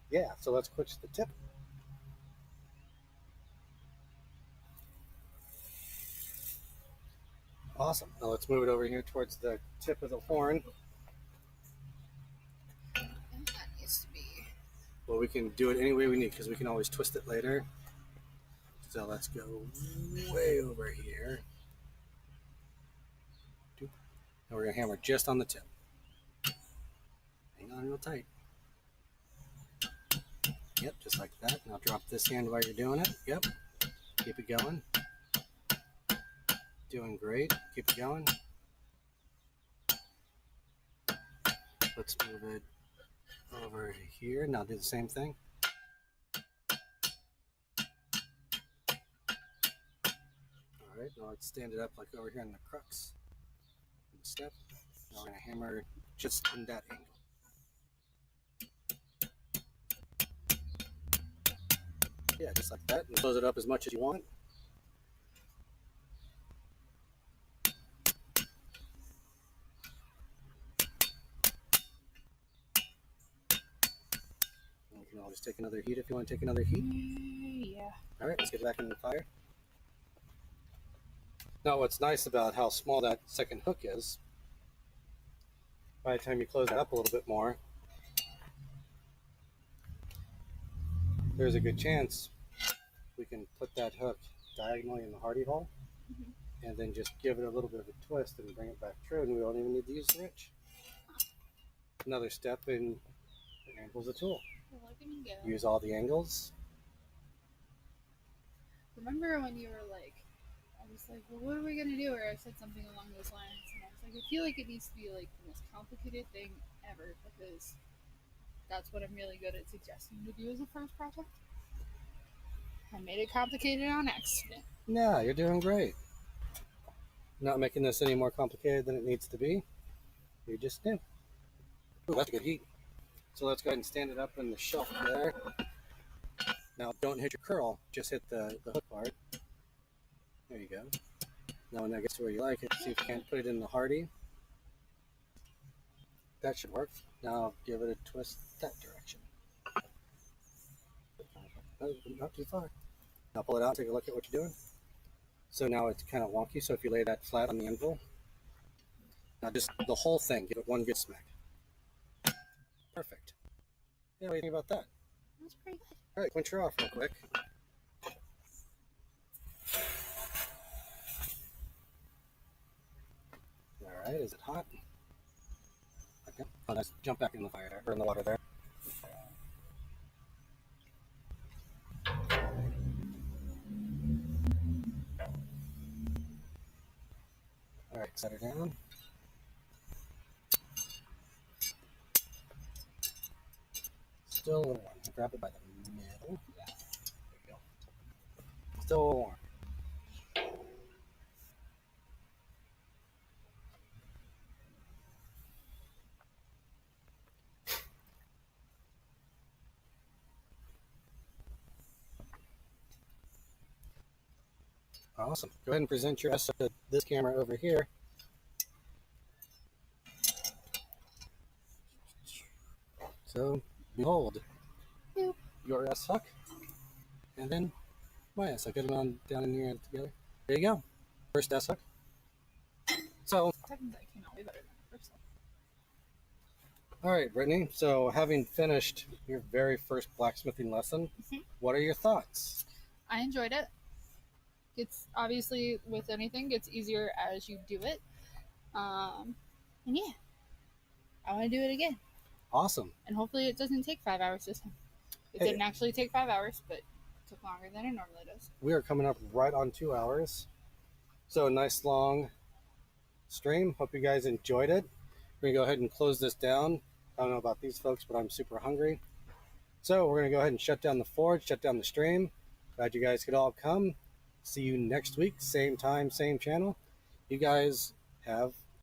Yeah, so let's switch the tip. Awesome. Now let's move it over here towards the tip of the horn. And that needs to be. Well, we can do it any way we need because we can always twist it later. So let's go way over here. And we're going to hammer just on the tip. Hang on real tight. Yep, just like that. Now drop this hand while you're doing it. Yep. Keep it going. Doing great. Keep it going. Let's move it over here. Now do the same thing. All right, now let's stand it up like over here in the crux. Step. Now we're going to hammer just in that angle. Yeah, just like that. And close it up as much as you want. And you can always take another heat if you want to take another heat. Yeah. All right, let's get back in the fire. Now, what's nice about how small that second hook is, by the time you close it up a little bit more, there's a good chance we can put that hook diagonally in the hardy hole and then just give it a little bit of a twist and bring it back true, and we don't even need to use the wrench. Another step in the angle's a tool. Use all the angles. Remember when you were like, I was like, well, what are we gonna do? Or I said something along those lines, and I was like, I feel like it needs to be like the most complicated thing ever because that's what I'm really good at suggesting to do as a first project. I made it complicated on accident. No, you're doing great. Not making this any more complicated than it needs to be. You just do. Ooh, that's a good heat. So let's go ahead and stand it up in the shelf there. Now, don't hit your curl, just hit the hook part. There you go. Now, when that gets to where you like it, see if you can't put it in the hardy. That should work. Now, give it a twist that direction. Not too far. Now, pull it out, take a look at what you're doing. So now it's kind of wonky, so if you lay that flat on the anvil, now just the whole thing, give it one good smack. Perfect. Yeah, what do you think about that? That's pretty good. All right, quench her off real quick. All right, is it hot? Okay. Oh, let's jump back in the fire there, or in the water there. All right, set her down. Still a little warm. Grab it by the middle. Yeah. There you go. Still a little warm. Awesome. Go ahead and present your S to this camera over here. So, behold, Boop. your S hook, and then my S hook. Get them on down in here together. There you go. First S hook. So, Technically, that came out way better than the first one. all right, Brittney. So, having finished your very first blacksmithing lesson, what are your thoughts? I enjoyed it. It's obviously with anything, gets easier as you do it. And yeah, I want to do it again. Awesome. And hopefully, it doesn't take 5 hours this time. It didn't actually take 5 hours, but it took longer than it normally does. We are coming up right on 2 hours. So, a nice long stream. Hope you guys enjoyed it. We're going to go ahead and close this down. I don't know about these folks, but I'm super hungry. So, we're going to go ahead and shut down the forge, shut down the stream. Glad you guys could all come. See you next week, same time, same channel. You guys have